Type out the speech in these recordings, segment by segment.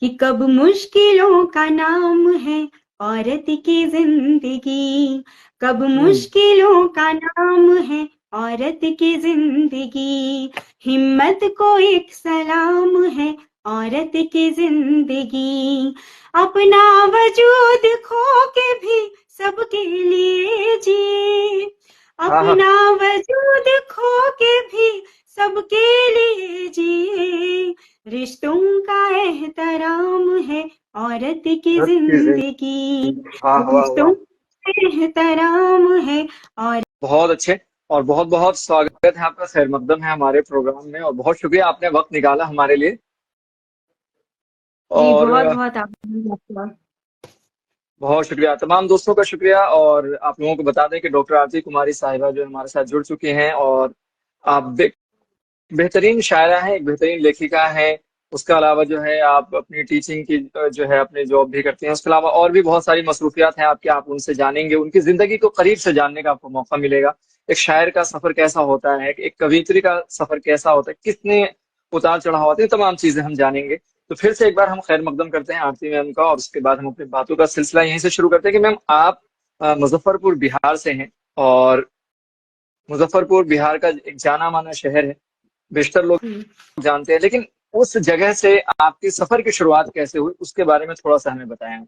कि कब मुश्किलों का नाम है औरत की जिंदगी, कब मुश्किलों का नाम है औरत की जिंदगी, हिम्मत को एक सलाम है औरत की जिंदगी, अपना वजूद खो के भी सबके लिए जिए, हाँ हाँ। अपना वजूद खो के भी सबके लिए जिए, रिश्तों का एहतराम है औरत की रत की जिंदगी, जिंदगी। वाह वाह वाह। रिश्तों का एहतराम है और बहुत अच्छे। और बहुत बहुत स्वागत है आपका, खैर मकदम है हमारे प्रोग्राम में, और बहुत शुक्रिया आपने वक्त निकाला हमारे लिए। जी और बहुत बहुत आभार आपका। बहुत शुक्रिया, तमाम दोस्तों का शुक्रिया। और आप लोगों को बता दें कि डॉक्टर आरती कुमारी साहिबा जो हमारे साथ जुड़ चुकी हैं, और आप बेहतरीन शायरा हैं, एक बेहतरीन लेखिका हैं। उसके अलावा जो है आप अपनी टीचिंग की जो है अपनी जॉब भी करती हैं। उसके अलावा और भी बहुत सारी मसरूफियात हैं आपकी, आप उनसे जानेंगे, उनकी जिंदगी को करीब से जानने का आपको मौका मिलेगा। एक शायर का सफर कैसा होता है, एक कवियत्री का सफर कैसा होता है, कितने उतार चढ़ाव होते हैं, तमाम चीजें हम जानेंगे। तो फिर से एक बार हम खैर मकदम करते हैं आरती मैम का, और उसके बाद हम अपनी बातों का सिलसिला यहीं से शुरू करते हैं कि मैम आप मुजफ्फरपुर बिहार से हैं। और मुजफ्फरपुर बिहार का एक जाना माना शहर है, बेशतर लोग जानते हैं, लेकिन उस जगह से आपके सफर की शुरुआत कैसे हुई उसके बारे में थोड़ा सा हमें बताएं।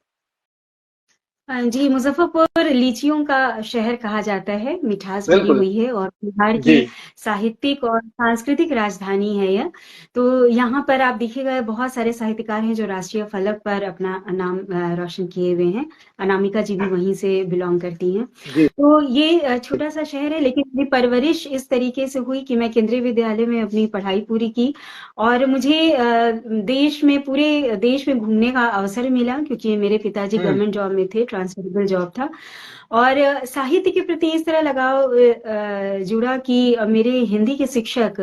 जी, मुजफ्फरपुर लीचियों का शहर कहा जाता है, मिठास भरी बिल्कुल। हुई है और बिहार की जी। साहित्यिक और सांस्कृतिक राजधानी है यह। तो यहाँ पर आप देखिएगा बहुत सारे साहित्यकार हैं जो राष्ट्रीय फलक पर अपना नाम रोशन किए हुए हैं। अनामिका जी भी वहीं से बिलोंग करती हैं। जी। तो ये छोटा सा शहर है, लेकिन मेरी परवरिश इस तरीके से हुई कि मैं केंद्रीय विद्यालय में अपनी पढ़ाई पूरी की और मुझे देश में पूरे देश में घूमने का अवसर मिला, क्योंकि मेरे पिताजी हम्म। गवर्नमेंट जॉब में थे, ट्रांसफरेबल जॉब था। और साहित्य के प्रति इस तरह लगाव जुड़ा कि मेरे हिंदी के शिक्षक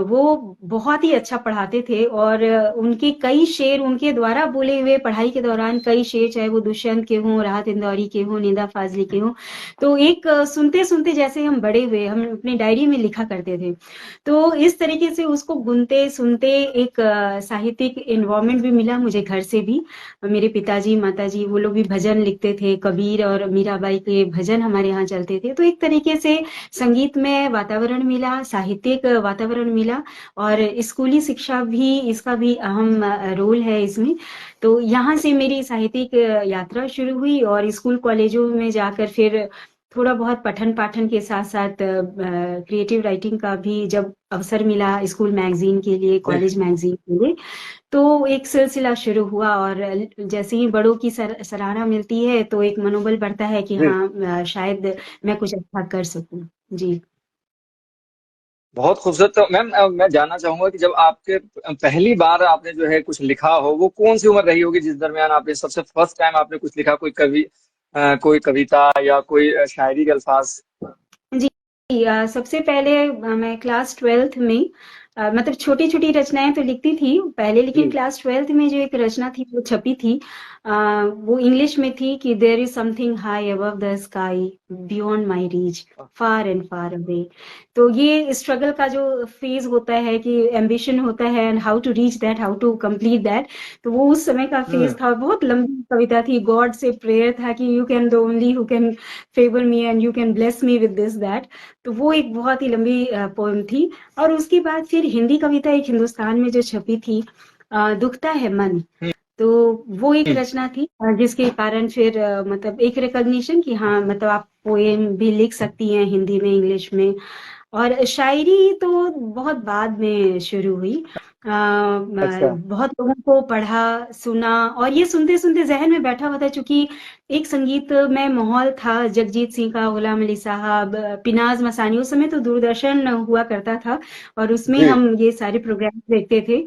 वो बहुत ही अच्छा पढ़ाते थे और उनके कई शेर उनके द्वारा बोले हुए पढ़ाई के दौरान कई शेर, चाहे वो दुष्यंत के हों, राहत इंदौरी के हों, निदा फाजली के हों, तो एक सुनते सुनते जैसे हम बड़े हुए, हम अपनी डायरी में लिखा करते थे। तो इस तरीके से उसको गुनते सुनते एक साहित्यिक इन्वायरमेंट भी मिला मुझे घर से भी। मेरे पिताजी माताजी वो लोग भी भजन लिखते थे, कबीर और मीराबाई के भजन हमारे यहाँ चलते थे। तो एक तरीके से संगीत में वातावरण मिला, साहित्यिक वातावरण मिला और स्कूली शिक्षा भी इसका भी अहम रोल है इसमें। तो यहाँ से मेरी साहित्यिक यात्रा शुरू हुई और स्कूल कॉलेजों में जाकर फिर थोड़ा बहुत पठन पाठन के साथ साथ क्रिएटिव राइटिंग का भी जब अवसर मिला, स्कूल मैगजीन के लिए, जी। कॉलेज मैगजीन के लिए, तो एक सिलसिला शुरू हुआ। और जैसे ही बड़ों की सराहना मिलती है तो एक मनोबल बढ़ता है कि जी। हाँ शायद मैं कुछ अच्छा कर सकूं। जी। बहुत खूबसूरत। तो मैम मैं जानना चाहूंगा कि जब आपके पहली बार आपने जो है कुछ लिखा हो, वो कौन सी उम्र रही होगी जिस दरमियान आपने सबसे फर्स्ट टाइम आपने कुछ लिखा, कोई कोई कविता या कोई शायरी के अल्फाज। जी, सबसे पहले मैं क्लास ट्वेल्थ में मतलब छोटी छोटी रचनाएं तो लिखती थी पहले, लेकिन जी। क्लास ट्वेल्थ में जो एक रचना थी वो छपी थी, वो इंग्लिश में थी कि there is something high above the sky beyond my reach, far and far away. तो ये स्ट्रगल का जो फेज होता है कि एम्बिशन होता है and how to reach that, how to complete that, तो वो उस समय का हम्म। फेज था। बहुत लंबी कविता थी, गॉड से प्रेयर था कि you can the only who can favour me and you can bless me with this that. तो वो एक बहुत ही लंबी पोएम थी। और उसके बाद फिर हिंदी कविता एक हिंदुस्तान में जो छपी थी, दुखता है मन, हम्म। तो वो एक हम्म। रचना थी जिसके कारण फिर मतलब एक रिकॉग्निशन कि हाँ मतलब आप पोएम भी लिख सकती हैं हिंदी में, इंग्लिश में। और शायरी तो बहुत बाद में शुरू हुई। अच्छा। बहुत लोगों को पढ़ा, सुना, और ये सुनते सुनते जहन में बैठा हुआ था, चूंकि एक संगीत में माहौल था, जगजीत सिंह का, गुलाम अली साहब, पिनाज मसानी, उस समय तो दूरदर्शन हुआ करता था और उसमें जी। हम ये सारे प्रोग्राम देखते थे।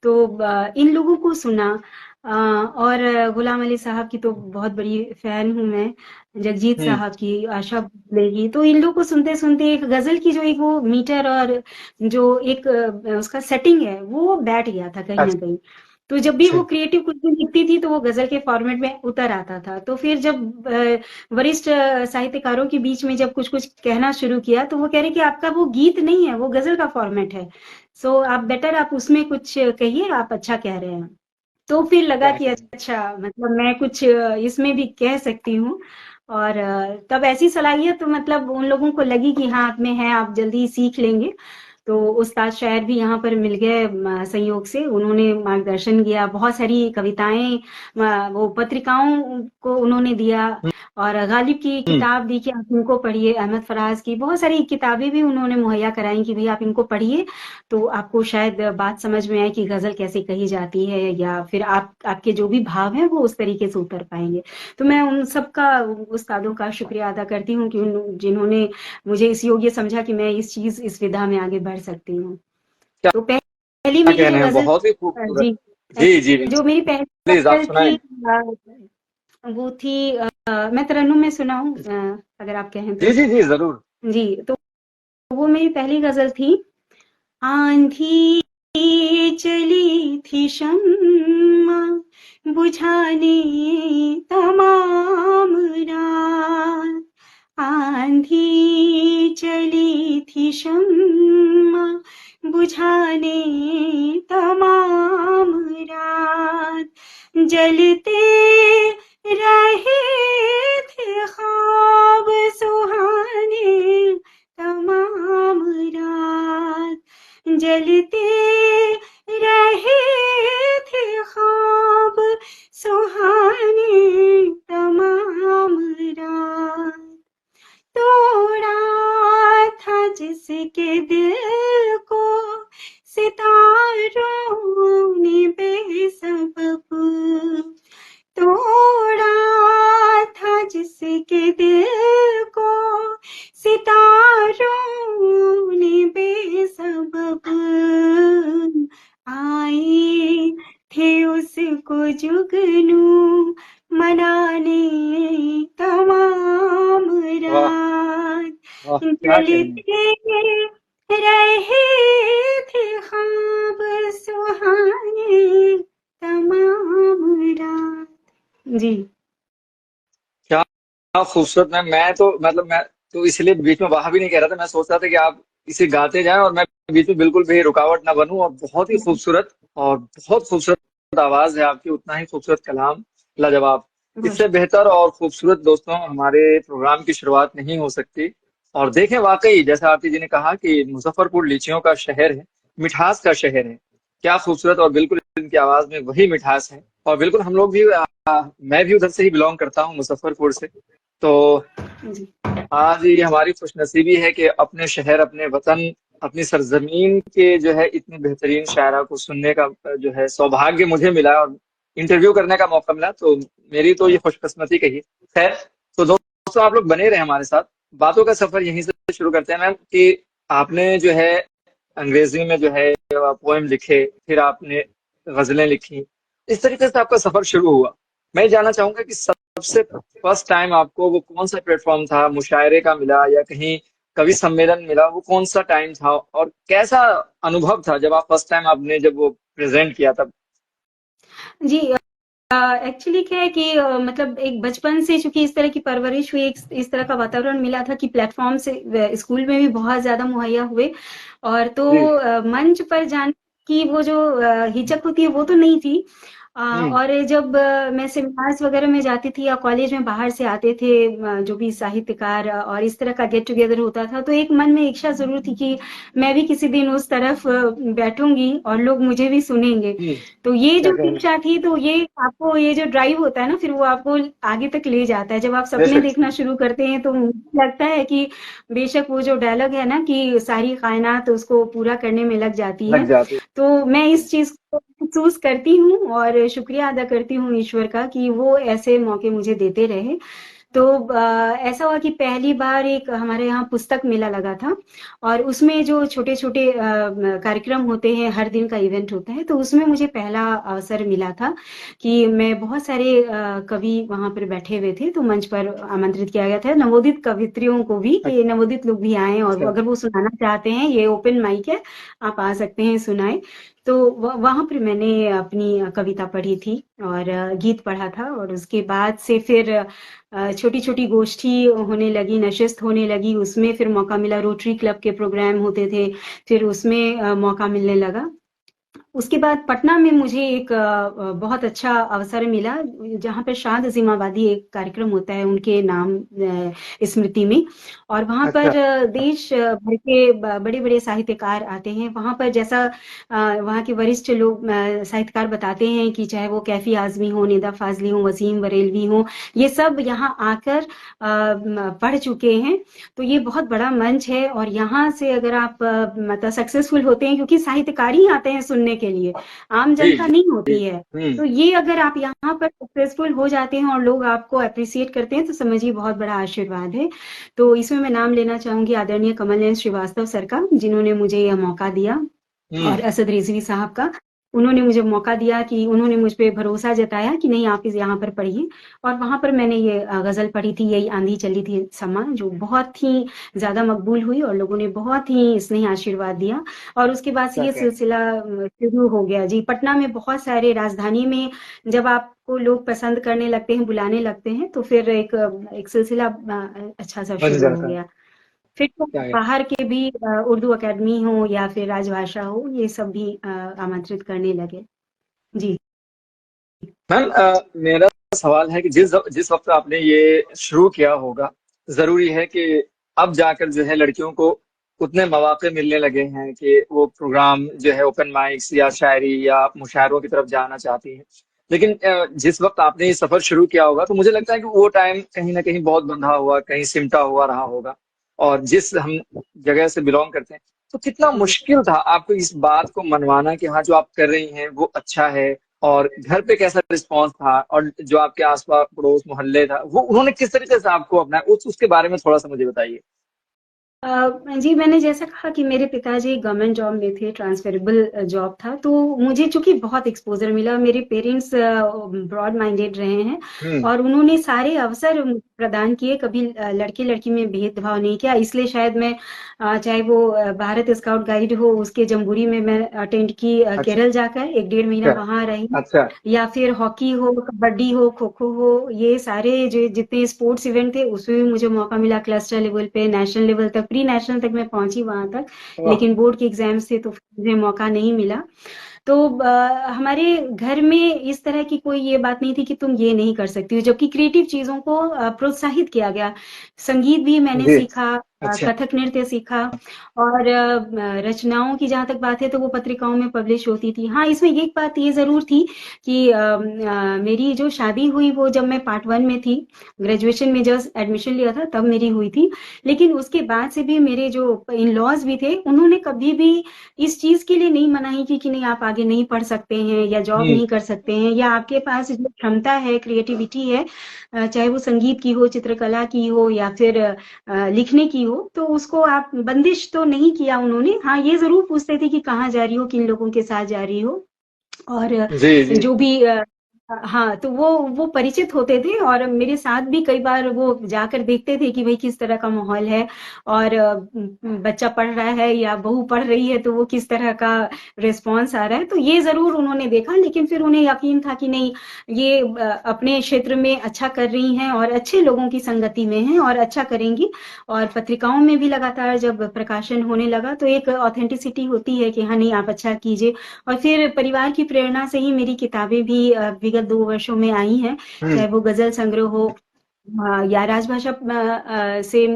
तो इन लोगों को सुना। और गुलाम अली साहब की तो बहुत बड़ी फैन हूं मैं, जगजीत हम्म। साहब की, आशा भोसले। तो इन लोगों को सुनते सुनते एक गजल की जो एक वो मीटर और जो एक उसका सेटिंग है वो बैठ गया था कहीं ना कहीं। तो जब भी अच्छा। वो क्रिएटिव कुछ भी लिखती थी तो वो गजल के फॉर्मेट में उतर आता था। तो फिर जब वरिष्ठ साहित्यकारों के बीच में जब कुछ कुछ कहना शुरू किया तो वो कह रहे कि आपका वो गीत नहीं है, वो गजल का फॉर्मेट है, सो आप बेटर आप उसमें कुछ कहिए, आप अच्छा कह रहे हैं। तो फिर लगा क्या कि कहें। अच्छा मतलब मैं कुछ इसमें भी कह सकती हूँ। और तब ऐसी सलाहियत तो मतलब उन लोगों को लगी कि हाँ आप में है, आप जल्दी सीख लेंगे। तो उस्ताद शायर भी यहाँ पर मिल गए संयोग से, उन्होंने मार्गदर्शन किया, बहुत सारी कविताएं वो पत्रिकाओं को उन्होंने दिया। और गालिब की हम्म। किताब दी कि आप इनको पढ़िए, अहमद फराज की बहुत सारी किताबें भी उन्होंने मुहैया कराई कि भाई आप इनको पढ़िए, तो आपको शायद बात समझ में आए कि गजल कैसे कही जाती है, या फिर आप आपके जो भी भाव हैं वो उस तरीके से उतर पाएंगे। तो मैं उन सबका, उस्तादों का शुक्रिया अदा करती हूँ कि जिन्होंने मुझे इस योग्य समझा कि मैं इस विधा में आगे बढ़ सकती हूँ। क्या तो पहली क्या मेरी कहने हैं, गजल, बहुत ही खूबसूरत। जी, जी जी जो मेरी पहली प्लीज आप गजल थी सुनाएं। वो थी मैं तरन्नुम में सुनाऊं, अगर आप कहें जी तो। जी जी जरूर। जी, तो वो मेरी पहली गजल थी। आंधी चली थी शम्मा बुझाने तमाम रात, आंधी चली थी शम्मा बुझाने तमाम रात, जलते रहे थे ख्वाब सुहाने तमाम रात, जलते रहे थे ख्वाब सुहाने तमाम रात, तोड़ा था जिसके दिल को सितारों ने बेसबब, तोड़ा था जिसके दिल को सितारों ने बेसबब, आए थे उसको जुगनू मनाने तमाम वाह रात, वाह क्या कहने हैं। जलते रहे थे ख्वाब सुहाने तमाम रात। जी। क्या खूबसूरत। मैं तो मतलब मैं तो इसलिए बीच में वाह भी नहीं कह रहा था, मैं सोच रहा था कि आप इसे गाते जाएं और मैं बीच में बिल्कुल भी रुकावट ना बनूं। और बहुत ही खूबसूरत, और बहुत खूबसूरत आवाज है आपकी, उतना ही खूबसूरत कलाम, लाजवाब। बहुत इससे बेहतर और खूबसूरत दोस्तों हमारे प्रोग्राम की शुरुआत नहीं हो सकती। और देखें, वाकई जैसा आरती जी ने कहा कि मुजफ्फरपुर लीचियों का शहर है, मिठास का शहर है। क्या खूबसूरत, और बिल्कुल इनकी आवाज में वही मिठास है। और बिल्कुल हम लोग भी मैं भी उधर से ही बिलोंग करता हूँ, मुजफ्फरपुर से। तो जी। आज ये हमारी खुशनसीबी है कि अपने शहर, अपने वतन, अपनी सरजमीन के जो है इतनी बेहतरीन शायरा को सुनने का जो है सौभाग्य मुझे मिला, और इंटरव्यू करने का मौका मिला। तो मेरी तो ये खुशकिस्मती कही। खैर, तो दोस्तों आप लोग बने रहे हमारे साथ। बातों का सफर यहीं से शुरू करते हैं मैम, कि आपने जो है अंग्रेजी में जो है पोएम लिखे, फिर आपने गजलें लिखी, इस तरीके से आपका सफर शुरू हुआ। मैं जानना चाहूंगा कि सबसे फर्स्ट टाइम आपको वो कौन सा प्लेटफॉर्म था, मुशायरे का मिला या कहीं कवि सम्मेलन मिला, वो कौन सा टाइम था और कैसा अनुभव था जब आप फर्स्ट टाइम आपने जब वो प्रेजेंट किया तब। जी, एक्चुअली क्या है कि मतलब एक बचपन से चूंकि इस तरह की परवरिश हुई, एक इस तरह का वातावरण मिला था कि प्लेटफॉर्म से स्कूल में भी बहुत ज्यादा मुहैया हुए। और तो जी। मंच पर जाने की वो जो हिचक होती है वो तो नहीं थी। हम्म। और जब मैं सेमिनार्स वगैरह में जाती थी या कॉलेज में बाहर से आते थे जो भी साहित्यकार, और इस तरह का गेट टुगेदर होता था, तो एक मन में इच्छा जरूर थी कि मैं भी किसी दिन उस तरफ बैठूंगी और लोग मुझे भी सुनेंगे। हम्म। तो ये क्या जो कहना है। इच्छा थी, तो ये आपको ये जो ड्राइव होता है ना, फिर वो आपको आगे तक ले जाता है। जब आप सपने बेशक। देखना शुरू करते हैं तो मुझे लगता है कि बेशक वो जो डायलॉग है ना कि सारी कायनात उसको पूरा करने में लग जाती लग है। जाते। तो मैं इस चीज को महसूस करती हूँ और शुक्रिया अदा करती हूँ ईश्वर का कि वो ऐसे मौके मुझे देते रहे। तो ऐसा हुआ कि पहली बार एक हमारे यहाँ पुस्तक मेला लगा था, और उसमें जो छोटे छोटे कार्यक्रम होते हैं, हर दिन का इवेंट होता है, तो उसमें मुझे पहला अवसर मिला था कि मैं बहुत सारे कवि वहां पर बैठे हुए थे, तो मंच पर आमंत्रित किया गया था नवोदित कवित्रियों को भी कि नवोदित लोग भी आए, और अच्छा। अगर वो सुनाना चाहते हैं, ये ओपन माइक है, आप आ सकते हैं सुनाए। तो वहां पर मैंने अपनी कविता पढ़ी थी और गीत पढ़ा था, और उसके बाद से फिर छोटी छोटी गोष्ठी होने लगी, नशिस्त होने लगी, उसमें फिर मौका मिला, रोटरी क्लब के प्रोग्राम होते थे, फिर उसमें मौका मिलने लगा। उसके बाद पटना में मुझे एक बहुत अच्छा अवसर मिला, जहाँ पे शाद अजीमाबादी एक कार्यक्रम होता है उनके नाम स्मृति में। और वहाँ अच्छा। पर देश भर के बड़े बड़े साहित्यकार आते हैं। वहाँ पर जैसा वहाँ के वरिष्ठ लोग साहित्यकार बताते हैं कि चाहे वो कैफी आजमी हो, निदा फाजली हो, वसीम बरेलवी हो, ये सब यहाँ आकर पढ़ चुके हैं। तो ये बहुत बड़ा मंच है, और यहाँ से अगर आप मतलब सक्सेसफुल होते हैं, क्योंकि साहित्यकार ही आते हैं सुनने के लिए, आम जी जनता जी नहीं जी। होती है। तो ये अगर आप यहाँ पर सक्सेसफुल हो जाते हैं और लोग आपको अप्रिसिएट करते हैं, तो समझिए बहुत बड़ा आशीर्वाद है। तो इसमें मैं नाम लेना चाहूंगी आदरणीय कमल नयन श्रीवास्तव सर का, जिन्होंने मुझे यह मौका दिया, हम्म। और असद रिजवी साहब का। उन्होंने मुझे मौका दिया, कि उन्होंने मुझ पे भरोसा जताया कि नहीं, आप इस यहाँ पर पढ़िए। और वहां पर मैंने ये गजल पढ़ी थी, यही आंधी चली थी समा, जो बहुत ही ज्यादा मकबूल हुई और लोगों ने बहुत ही स्नेह आशीर्वाद दिया। और उसके बाद से क्या ये कह रहे सिलसिला शुरू हो गया जी। पटना में बहुत सारे, राजधानी में जब आपको लोग पसंद करने लगते हैं, बुलाने लगते हैं, तो फिर एक सिलसिला अच्छा सा बन शुरू हो जाता है। गया। फिर तो क्या कह बाहर के भी उर्दू अकेडमी हो या फिर राजभाषा हो, ये सब भी आमंत्रित करने लगे जी। मैम, मेरा सवाल है कि जिस जिस वक्त आपने ये शुरू किया होगा, जरूरी है कि अब जाकर जो है लड़कियों को उतने मौके मिलने लगे हैं कि वो प्रोग्राम जो है ओपन माइक्स या शायरी या मुशायरों की तरफ जाना चाहती हैं। लेकिन जिस वक्त आपने ये सफर शुरू किया होगा, तो मुझे लगता है कि वो टाइम कहीं ना कहीं बहुत बंधा हुआ, कहीं सिमटा हुआ रहा होगा। और जिस हम जगह से बिलोंग करते हैं, तो कितना मुश्किल था आपको इस बात को मनवाना कि हाँ, जो आप कर रही हैं वो अच्छा है। और घर पे कैसा रिस्पांस था, और जो आपके आसपास पड़ोस मोहल्ले था, वो उन्होंने किस तरीके से आपको अपनाया, उसके बारे में थोड़ा सा मुझे बताइए। जी, मैंने जैसा कहा कि मेरे पिताजी गवर्नमेंट जॉब में थे, ट्रांसफरेबल जॉब था, तो मुझे चूंकि बहुत एक्सपोजर मिला। मेरे पेरेंट्स ब्रॉड माइंडेड रहे हैं, हम्म। और उन्होंने सारे अवसर प्रदान किए, कभी लड़के लड़की में भेदभाव नहीं किया। इसलिए शायद मैं चाहे वो भारत स्काउट गाइड हो, उसके जम्बूरी में मैं अटेंड की, अच्छा। केरल जाकर 1 डेढ़ महीना अच्छा। वहां रही, अच्छा। या फिर हॉकी हो, कबड्डी हो, खो खो हो, ये सारे जो जितने स्पोर्ट्स इवेंट थे, उसमें भी मुझे मौका मिला। क्लस्टर लेवल पे, नेशनल लेवल तक, प्री नेशनल तक मैं पहुंची वहां तक। वाह। लेकिन बोर्ड के एग्जाम्स थे, तो मुझे मौका नहीं मिला। तो हमारे घर में इस तरह की कोई ये बात नहीं थी कि तुम ये नहीं कर सकती हो, जबकि क्रिएटिव चीजों को प्रोत्साहित किया गया। संगीत भी मैंने जी। सीखा, अच्छा। कथक नृत्य सीखा, और रचनाओं की जहां तक बात है, तो वो पत्रिकाओं में पब्लिश होती थी। हाँ, इसमें एक बात ये जरूर थी कि मेरी जो शादी हुई, वो जब मैं पार्ट 1 में थी, ग्रेजुएशन में जस्ट एडमिशन लिया था, तब मेरी हुई थी। लेकिन उसके बाद से भी मेरे जो इन लॉज भी थे, उन्होंने कभी भी इस चीज के लिए नहीं मनाही की कि नहीं, आप आगे नहीं पढ़ सकते हैं, या जॉब हम्म। नहीं कर सकते हैं, या आपके पास जो क्षमता है, क्रिएटिविटी है, चाहे वो संगीत की हो, चित्रकला की हो, या फिर लिखने की हो, तो उसको आप बंदिश तो नहीं किया उन्होंने। हाँ, ये जरूर पूछते थे कि कहाँ जा रही हो, किन लोगों के साथ जा रही हो, और जी जी। जो भी हाँ, तो वो परिचित होते थे, और मेरे साथ भी कई बार वो जाकर देखते थे कि भाई किस तरह का माहौल है, और बच्चा पढ़ रहा है या बहू पढ़ रही है, तो वो किस तरह का रिस्पॉन्स आ रहा है। तो ये जरूर उन्होंने देखा, लेकिन फिर उन्हें यकीन था कि नहीं, ये अपने क्षेत्र में अच्छा कर रही हैं, और अच्छे लोगों की संगति में हैं, और अच्छा करेंगी। और पत्रिकाओं में भी लगातार जब प्रकाशन होने लगा, तो एक ऑथेंटिसिटी होती है कि हाँ नहीं, आप अच्छा कीजिए। और फिर परिवार की प्रेरणा से ही मेरी किताबें भी विगत 2 वर्षों में आई हैं, हम्म। चाहे वो गजल संग्रह हो, या राजभाषा से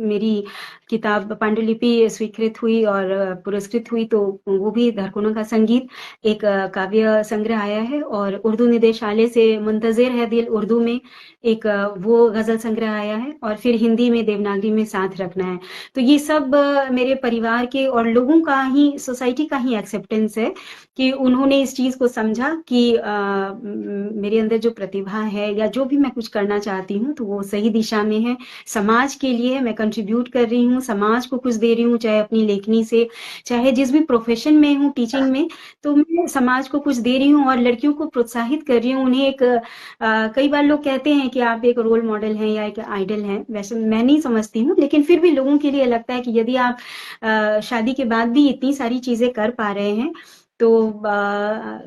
मेरी किताब पांडुलिपि स्वीकृत हुई और पुरस्कृत हुई, तो वो भी धड़कनों का संगीत एक काव्य संग्रह आया है। और उर्दू निदेशालय से मुंतजिर है दिल उर्दू में एक वो गजल संग्रह आया है। और फिर हिंदी में देवनागरी में साथ रखना है। तो ये सब मेरे परिवार के और लोगों का ही, सोसाइटी का ही एक्सेप्टेंस है, कि उन्होंने इस चीज को समझा कि मेरे अंदर जो प्रतिभा है, या जो भी मैं कुछ करना चाहती हूँ, तो वो सही दिशा में है, समाज के लिए मैं कंट्रीब्यूट कर रही हूँ, समाज को कुछ दे रही हूँ, चाहे अपनी लेखनी से, चाहे जिस भी प्रोफेशन में हूँ, टीचिंग में, तो मैं समाज को कुछ दे रही हूँ, और लड़कियों को प्रोत्साहित कर रही हूँ। उन्हें एक कई बार लोग कहते हैं कि आप एक रोल मॉडल हैं या एक आइडल हैं, वैसे मैं नहीं समझती हूँ, लेकिन फिर भी लोगों के लिए लगता है कि यदि आप शादी के बाद भी इतनी सारी चीजें कर पा रहे हैं, तो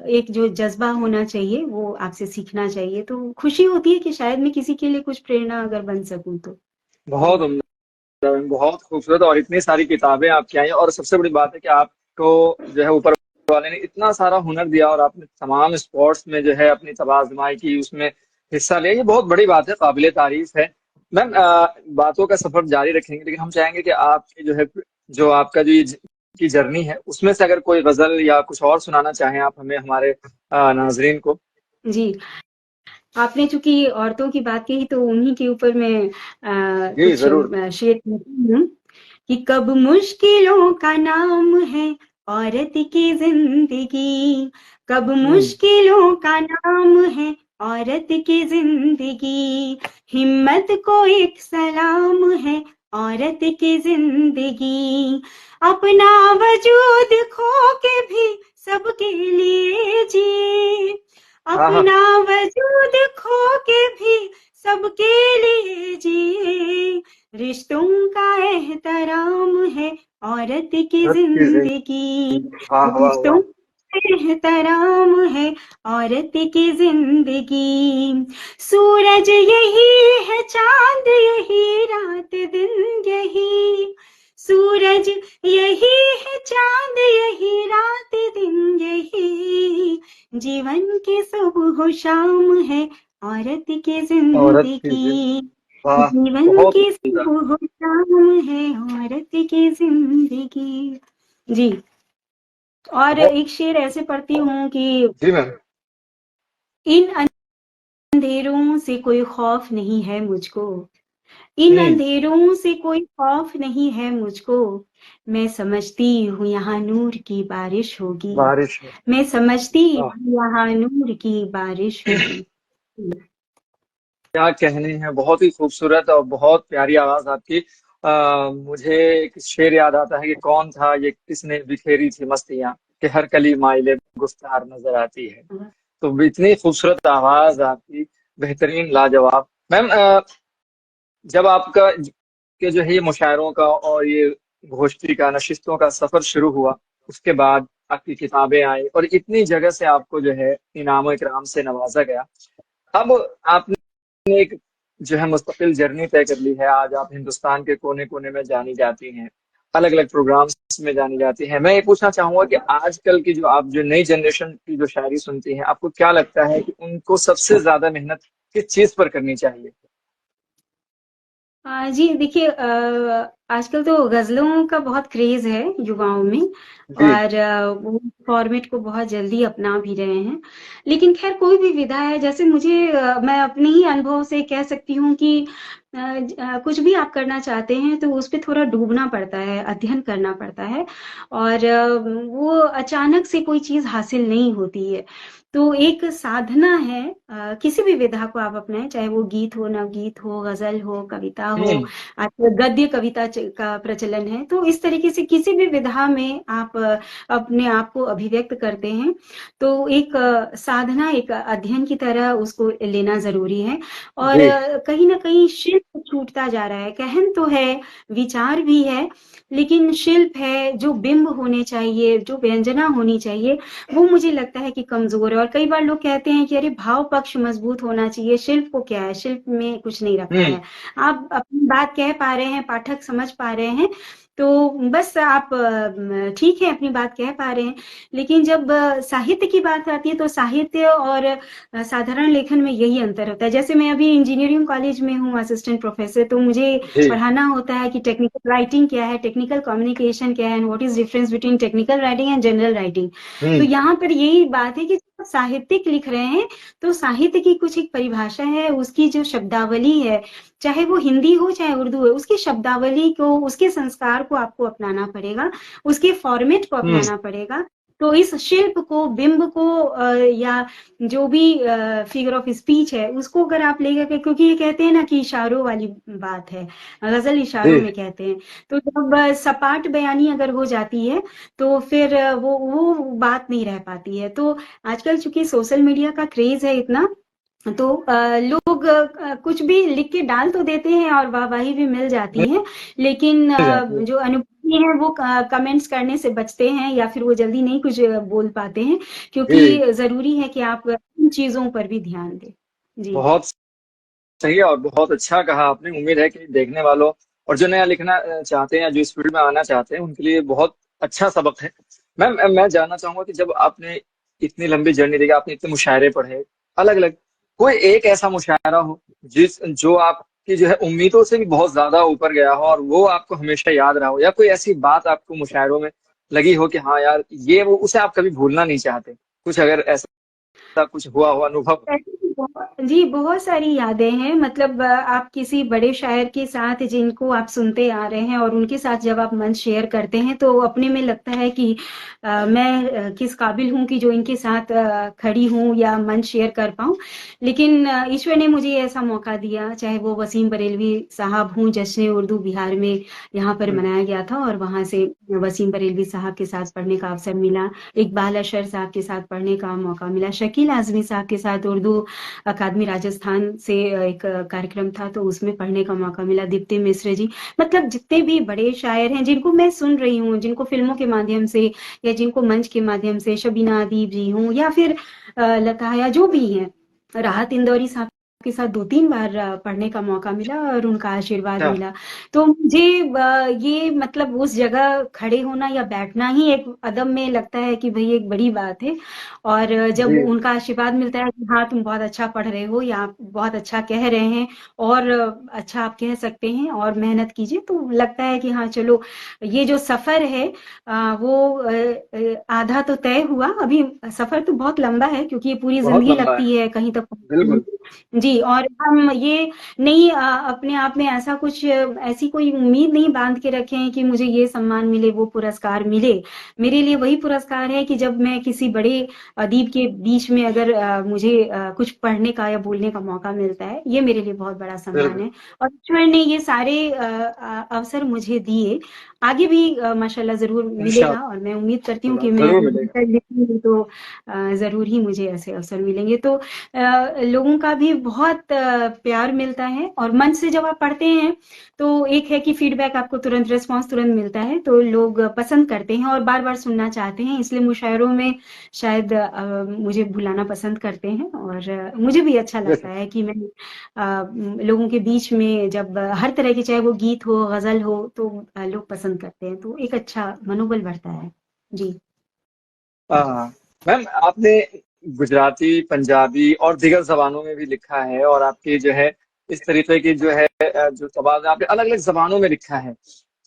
एक जो जज्बा होना चाहिए, वो आपसे सीखना चाहिए। तो खुशी होती है कि शायद मैं किसी के लिए कुछ प्रेरणा अगर बन सकूं तो। बहुत जी। उम्दा। बहुत खूबसूरत, और इतनी सारी किताबें आपकी आई हैं, और सबसे बड़ी बात है कि आपको जो है ऊपर वाले ने इतना सारा हुनर दिया और आपने तमाम स्पोर्ट्स में जो है अपनी तबाज़माई की, उसमें हिस्सा लिया, ये बहुत बड़ी बात है, काबिले तारीफ है। मैम बातों का सफर जारी रखेंगे, लेकिन हम चाहेंगे कि आपकी जो है, जो आपका जो ये की जर्नी है, उसमें से अगर कोई गजल या कुछ और सुनाना चाहें आप हमें, हमारे नाजरीन को। जी, आपने चूंकि औरतों की बात कही तो उन्हीं के ऊपर मैं जी कुछ जरूर। शेर कहती हूँ कि कब मुश्किलों का नाम है औरत की जिंदगी, कब हम्म। मुश्किलों का नाम है औरत की जिंदगी, हिम्मत को एक सलाम है औरत की जिंदगी, अपना वजूद खो के भी सबके लिए जी, हाँ हाँ। अपना वजूद खो के भी सबके लिए जिए, रिश्तों का एहतराम है औरत की औरत की जिंदगी, जिंदगी। वाह वाह वाह। रिश्तों का एहतराम है औरत की जिंदगी, सूरज यही है, चांद यही, रात दिन यही, सूरज यही है, चांद यही, रात दिन यही, जीवन की सुबह शाम है औरत की औरत की जिंदगी। जिंदगी, वाह। जीवन बहुत की उम्दा। सुबह शाम है औरत की जिंदगी। जी, और बहुत। एक शेर ऐसे पढ़ती हूँ कि जी मैम। इन अंधेरों से कोई खौफ नहीं है मुझको, इन हम्म। अंधेरों से कोई खौफ नहीं है मुझको, मैं समझती हूँ यहाँ नूर की बारिश होगी, बारिश में। मैं समझती वाह। हूँ यहाँ नूर की बारिश होगी। क्या कहने हैं, बहुत ही खूबसूरत और बहुत प्यारी आवाज आपकी। मुझे एक शेर याद आता है कि कौन था ये, किसने बिखेरी थी मस्तियां, कि हर कली माइले गुफ्तार नजर आती है। तो इतनी खूबसूरत आवाज आपकी, बेहतरीन, लाजवाब। मैम जब आपका के जो है ये मुशायरों का और ये गोष्ठी का, नशिस्तों का सफर शुरू हुआ, उसके बाद आपकी किताबें आई और इतनी जगह से आपको जो है इनाम इकराम से नवाजा गया। अब आपने एक जो है मुस्तकिल जर्नी तय कर ली है, आज आप हिंदुस्तान के कोने कोने में जानी जाती हैं, अलग अलग प्रोग्राम्स में जानी जाती हैं। मैं ये पूछना चाहूंगा कि आजकल की जो आप जो नई जनरेशन की जो शायरी सुनती हैं, आपको क्या लगता है कि उनको सबसे ज्यादा मेहनत किस चीज पर करनी चाहिए? जी देखिए, आजकल तो गज़लों का बहुत क्रेज़ है युवाओं में, जी। और वो फॉर्मेट को बहुत जल्दी अपना भी रहे हैं। लेकिन ख़ैर कोई भी विधा है, जैसे मुझे मैं अपने ही अनुभव से कह सकती हूँ कि कुछ भी आप करना चाहते हैं तो उस पे थोड़ा डूबना पड़ता है, अध्ययन करना पड़ता है, और वो अचानक से कोई चीज़ हासिल नहीं होती है। तो एक साधना है, किसी भी विधा को आप अपनाएं, चाहे वो गीत हो, नवगीत हो, गजल हो, कविता हो, हम्म। आजकल गद्य कविता का प्रचलन है, तो इस तरीके से किसी भी विधा में आप अपने आप को अभिव्यक्त करते हैं तो एक साधना, एक अध्ययन की तरह उसको लेना जरूरी है। और जी। कहीं ना कहीं शिल्प छूटता जा रहा है, कहन तो है, विचार भी है, लेकिन शिल्प है, जो बिंब होने चाहिए, जो व्यंजना होनी चाहिए, वो मुझे लगता है कि कमजोर है। और कई बार लोग कहते हैं कि अरे भाव पक्ष मजबूत होना चाहिए, शिल्प को क्या है, शिल्प में कुछ नहीं रखा हम्म। है, आप अपनी बात कह पा रहे हैं, पाठक समझ पा रहे हैं, तो बस आप ठीक है, अपनी बात कह पा रहे हैं। लेकिन जब साहित्य की बात आती है तो साहित्य और साधारण लेखन में यही अंतर होता है। जैसे मैं अभी इंजीनियरिंग कॉलेज में हूँ, असिस्टेंट प्रोफेसर, तो मुझे जी। पढ़ाना होता है कि टेक्निकल राइटिंग क्या है, टेक्निकल कम्युनिकेशन क्या है, and what is difference between technical writing and general writing. तो हम्म। यहाँ पर यही बात है कि जब साहित्यिक लिख रहे हैं तो साहित्य की कुछ एक परिभाषा है, उसकी जो शब्दावली है, चाहे वो हिंदी हो चाहे उर्दू हो, उसकी शब्दावली को, उसके संस्कार को आपको अपनाना पड़ेगा, उसके फॉर्मेट को हम्म। अपनाना पड़ेगा। तो इस शिल्प को, बिंब को, या जो भी फिगर ऑफ स्पीच है, उसको अगर आप लेकर, क्योंकि ये कहते हैं ना कि इशारों वाली बात है, गजल जी। इशारों में कहते हैं, तो जब सपाट बयानी अगर हो जाती है तो फिर वो बात नहीं रह पाती है। तो आजकल चूंकि सोशल मीडिया का क्रेज है इतना, तो लोग कुछ भी लिख के डाल तो देते हैं और वाहवाही भी मिल जाती है, लेकिन मिल जाती है। जो अनुभवी हैं वो कमेंट्स करने से बचते हैं, या फिर वो जल्दी नहीं कुछ बोल पाते हैं, जी। क्योंकि जरूरी है कि आप इन चीजों पर भी ध्यान दें। जी। बहुत सही है और बहुत अच्छा कहा आपने। उम्मीद है कि देखने वालों और जो नया लिखना चाहते हैं या जो इस फील्ड में आना चाहते हैं, उनके लिए बहुत अच्छा सबक है। मैम मैं जानना चाहूंगा कि जब आपने इतनी लंबी जर्नी देखी, आपने इतने मुशायरे पढ़े अलग अलग, कोई एक ऐसा मुशायरा हो जिस जो आपकी जो है उम्मीदों से भी बहुत ज्यादा ऊपर गया हो और वो आपको हमेशा याद रहा हो, या कोई ऐसी बात आपको मुशायरों में लगी हो कि हाँ यार ये वो उसे आप कभी भूलना नहीं चाहते, कुछ अगर ऐसा कुछ हुआ हो अनुभव? जी, बहुत सारी यादें हैं। मतलब आप किसी बड़े शायर के साथ जिनको आप सुनते आ रहे हैं और उनके साथ जब आप मंच शेयर करते हैं तो अपने में लगता है कि मैं किस काबिल हूँ कि जो इनके साथ खड़ी हूँ या मंच शेयर कर पाऊँ। लेकिन ईश्वर ने मुझे ऐसा मौका दिया, चाहे वो वसीम बरेलवी साहब हों, जश्न उर्दू बिहार में यहाँ पर हम्म, मनाया गया था और वहाँ से वसीम बरेलवी साहब के साथ पढ़ने का अवसर मिला, इकबाल अशर साहब के साथ पढ़ने का मौका मिला, शकील आजमी साहब के साथ उर्दू अकादमी राजस्थान से एक कार्यक्रम था तो उसमें पढ़ने का मौका मिला, दीप्ति मिश्र जी। मतलब जितने भी बड़े शायर हैं जिनको मैं सुन रही हूँ, जिनको फिल्मों के माध्यम से या जिनको मंच के माध्यम से, शबीना अदीब जी हूँ या फिर लता या जो भी हैं, राहत इंदौरी साहब के साथ 2-3 बार पढ़ने का मौका मिला और उनका आशीर्वाद अच्छा। मिला। तो मुझे ये मतलब उस जगह खड़े होना या बैठना ही एक अदब में लगता है कि भई एक बड़ी बात है। और जब जी। उनका आशीर्वाद मिलता है कि हाँ तुम बहुत अच्छा पढ़ रहे हो या आप बहुत अच्छा कह रहे हैं और अच्छा आप कह सकते हैं और मेहनत कीजिए, तो लगता है कि हाँ चलो ये जो सफर है वो आधा तो तय हुआ। अभी सफर तो बहुत लंबा है क्योंकि ये पूरी बहुत जिंदगी लंबा है। लगती है कहीं तक पहुंचने बिल्कुल। में। जी, और हम ये नहीं अपने आप में ऐसा कुछ ऐसी कोई उम्मीद नहीं बांध के रखे हैं कि मुझे ये सम्मान मिले, वो पुरस्कार मिले। मेरे लिए वही पुरस्कार है कि जब मैं किसी बड़े अदीब के बीच में अगर मुझे कुछ पढ़ने का या बोलने का मौका मिलता है, ये मेरे लिए बहुत बड़ा सम्मान बिल्कुल। है। और ईश्वर ने ये सारे अवसर मुझे दिए, आगे भी माशाल्लाह ज़रूर मिलेगा और मैं उम्मीद करती हूँ कि मैं जरूर अगर मिलेगा। बेहतर लिखूंगी तो ज़रूर ही मुझे ऐसे अवसर मिलेंगे। तो लोगों का भी बहुत प्यार मिलता है और मंच से जब आप पढ़ते हैं तो एक है कि फीडबैक आपको तुरंत रिस्पॉन्स तुरंत मिलता है तो लोग पसंद करते हैं और बार बार सुनना चाहते हैं, इसलिए मुशायरों में शायद मुझे बुलाना पसंद करते हैं और मुझे भी अच्छा लगता है कि मैं लोगों के बीच में जब हर तरह के चाहे वो गीत हो गजल हो तो लोग पसंद करते हैं तो एक अच्छा मनोबल बढ़ता है। जी। हाँ मैम, आपने गुजराती, पंजाबी और दीगर जबानों में भी लिखा है, और आपकी जो है इस तरीके की जो है जो तबादला आपने अलग अलग जबानों में लिखा है।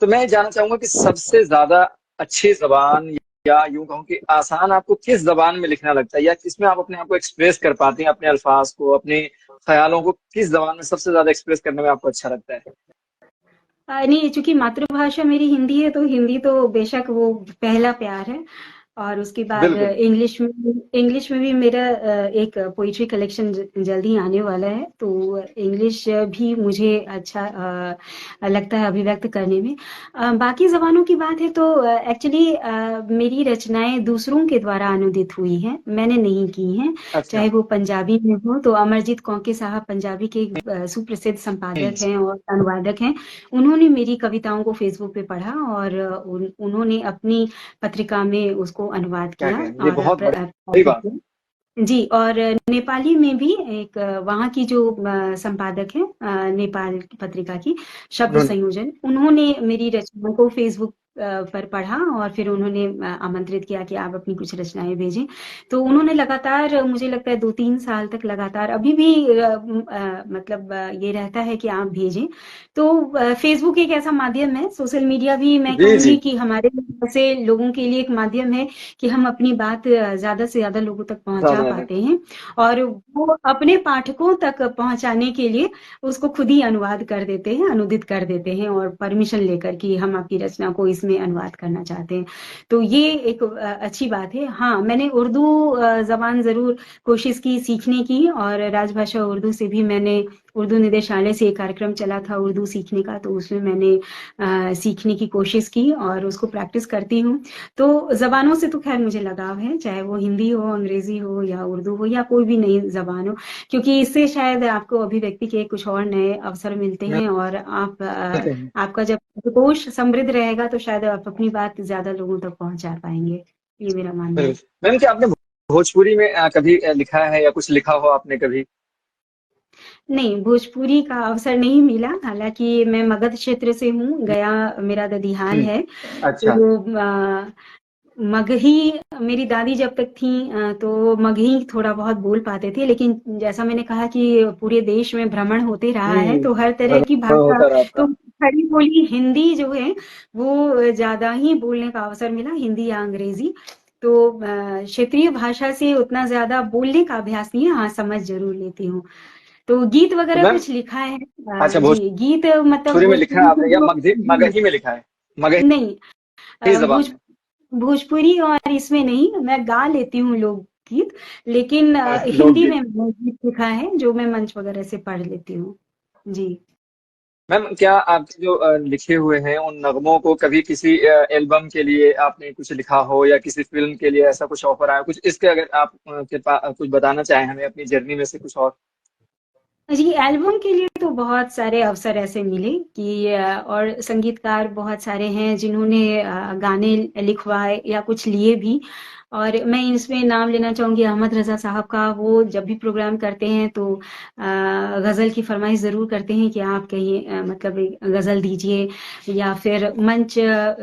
तो मैं ये जानना चाहूंगा कि सबसे ज्यादा अच्छी जबान, या यूं कहूँ कि आसान, आपको किस जबान में लिखना लगता है, या किसमें आप अपने आप को एक्सप्रेस कर पाते हैं, अपने अल्फाज को, अपने ख्यालों को किस जबान में सबसे ज्यादा एक्सप्रेस करने में आपको अच्छा लगता है? नहीं, चूंकि मातृभाषा मेरी हिंदी है तो हिंदी तो बेशक वो पहला प्यार है और उसके बाद बिल्कुल। इंग्लिश में भी मेरा एक पोइट्री कलेक्शन जल्दी ही आने वाला है तो इंग्लिश भी मुझे अच्छा लगता है अभिव्यक्त करने में। बाकी जबानों की बात है तो एक्चुअली मेरी रचनाएं दूसरों के द्वारा अनुदित हुई हैं, मैंने नहीं की हैं। अच्छा। चाहे वो पंजाबी में हो तो अमरजीत कौंके साहब पंजाबी के सुप्रसिद्ध संपादक हैं और अनुवादक हैं। उन्होंने मेरी कविताओं को फेसबुक पे पढ़ा और उन्होंने अपनी पत्रिका में उसको अनुवाद क्या किया कहें, ये और बहुत बड़ी बात। जी। और नेपाली में भी एक वहाँ की जो संपादक है नेपाल की पत्रिका की शब्द उन्होंने। संयोजन, उन्होंने मेरी रचनाओं को फेसबुक पर पढ़ा और फिर उन्होंने आमंत्रित किया कि आप अपनी कुछ रचनाएं भेजें। तो उन्होंने लगातार मुझे लगता है 2-3 साल तक लगातार अभी भी मतलब ये रहता है कि आप भेजें। तो फेसबुक एक ऐसा माध्यम है, सोशल मीडिया भी मैं जी जी। कहूंगी कि हमारे जैसे लोगों के लिए एक माध्यम है कि हम अपनी बात ज्यादा से ज्यादा लोगों तक पहुंचा ज्यादा है। पाते हैं और वो अपने पाठकों तक पहुंचाने के लिए उसको खुद ही अनुवाद कर देते हैं, अनुदित कर देते हैं और परमिशन लेकर कि हम आपकी रचना को इसमें अनुवाद करना चाहते हैं। तो ये एक अच्छी बात है। हाँ, मैंने उर्दू जबान जरूर कोशिश की सीखने की और राजभाषा उर्दू से भी मैंने उर्दू निदेशालय से एक कार्यक्रम चला था उर्दू सीखने का तो उसमें मैंने सीखने की कोशिश की और उसको प्रैक्टिस करती हूँ। तो ज़बानों से तो ख़ैर मुझे लगाव है, चाहे वो हिंदी हो, अंग्रेज़ी हो या उर्दू हो या कोई भी नई ज़बान हो, क्योंकि इससे शायद आपको अभिव्यक्ति के कुछ और नए अवसर मिलते हैं और आप मिलते हैं। आपका जब कोश समृद्ध रहेगा तो शायद आप अपनी बात ज़्यादा लोगों तक पहुँचा पाएँगे। ये मेरा मानना है। बिल्कुल। मैम, क्या आपने भोजपुरी में कभी लिखा है, या कुछ लिखा हो आपने कभी? नहीं, भोजपुरी का अवसर नहीं मिला, हालाँकि मैं मगध क्षेत्र से हूँ, गया मेरा ददिहाल हम्म। है। अच्छा। तो मगही मेरी दादी जब तक थी तो मगही थोड़ा बहुत बोल पाते थे, लेकिन जैसा मैंने कहा कि पूरे देश में भ्रमण होते रहा है तो हर तरह की भ्रमण भाषा, होता रहता तो है। खड़ी बोली हिंदी जो है वो ज्यादा ही बोलने का अवसर मिला, हिंदी या अंग्रेजी। तो क्षेत्रीय भाषा से उतना ज्यादा बोलने का अभ्यास नहीं है, हाँ समझ जरूर लेती हूँ। तो गीत तो वगैरह मैम, कुछ लिखा है अच्छा, जी, गीत मतलब भोजपुरी में लिखा है भोजपुरी आपने के या जो जी मगही में लिखा है? नहीं, मगही जबान भोज में? भोजपुरी और इसमें नहीं, मैं गा लेती हूँ लोकगीत, लेकिन हिंदी लोकगीत। में मैंने गीत लिखा है जो मैं मंच वगैरह से पढ़ लेती हूँ। जी। मैम, क्या आपके जो लिखे हुए हैं उन नगमों को कभी किसी एल्बम के लिए आपने कुछ लिखा हो, या किसी फिल्म के लिए ऐसा कुछ ऑफर आया कुछ, इसके अगर आप के पास कुछ बताना चाहें हमें अपनी जर्नी में से कुछ और? जी, एल्बम के लिए तो बहुत सारे अवसर ऐसे मिले कि और संगीतकार बहुत सारे हैं जिन्होंने गाने लिखवाए या कुछ लिए भी। और मैं इसमें नाम लेना चाहूंगी अहमद रजा साहब का। वो जब भी प्रोग्राम करते हैं तो गजल की फरमाइश जरूर करते हैं कि आप कहीं मतलब एक गजल दीजिए, या फिर मंच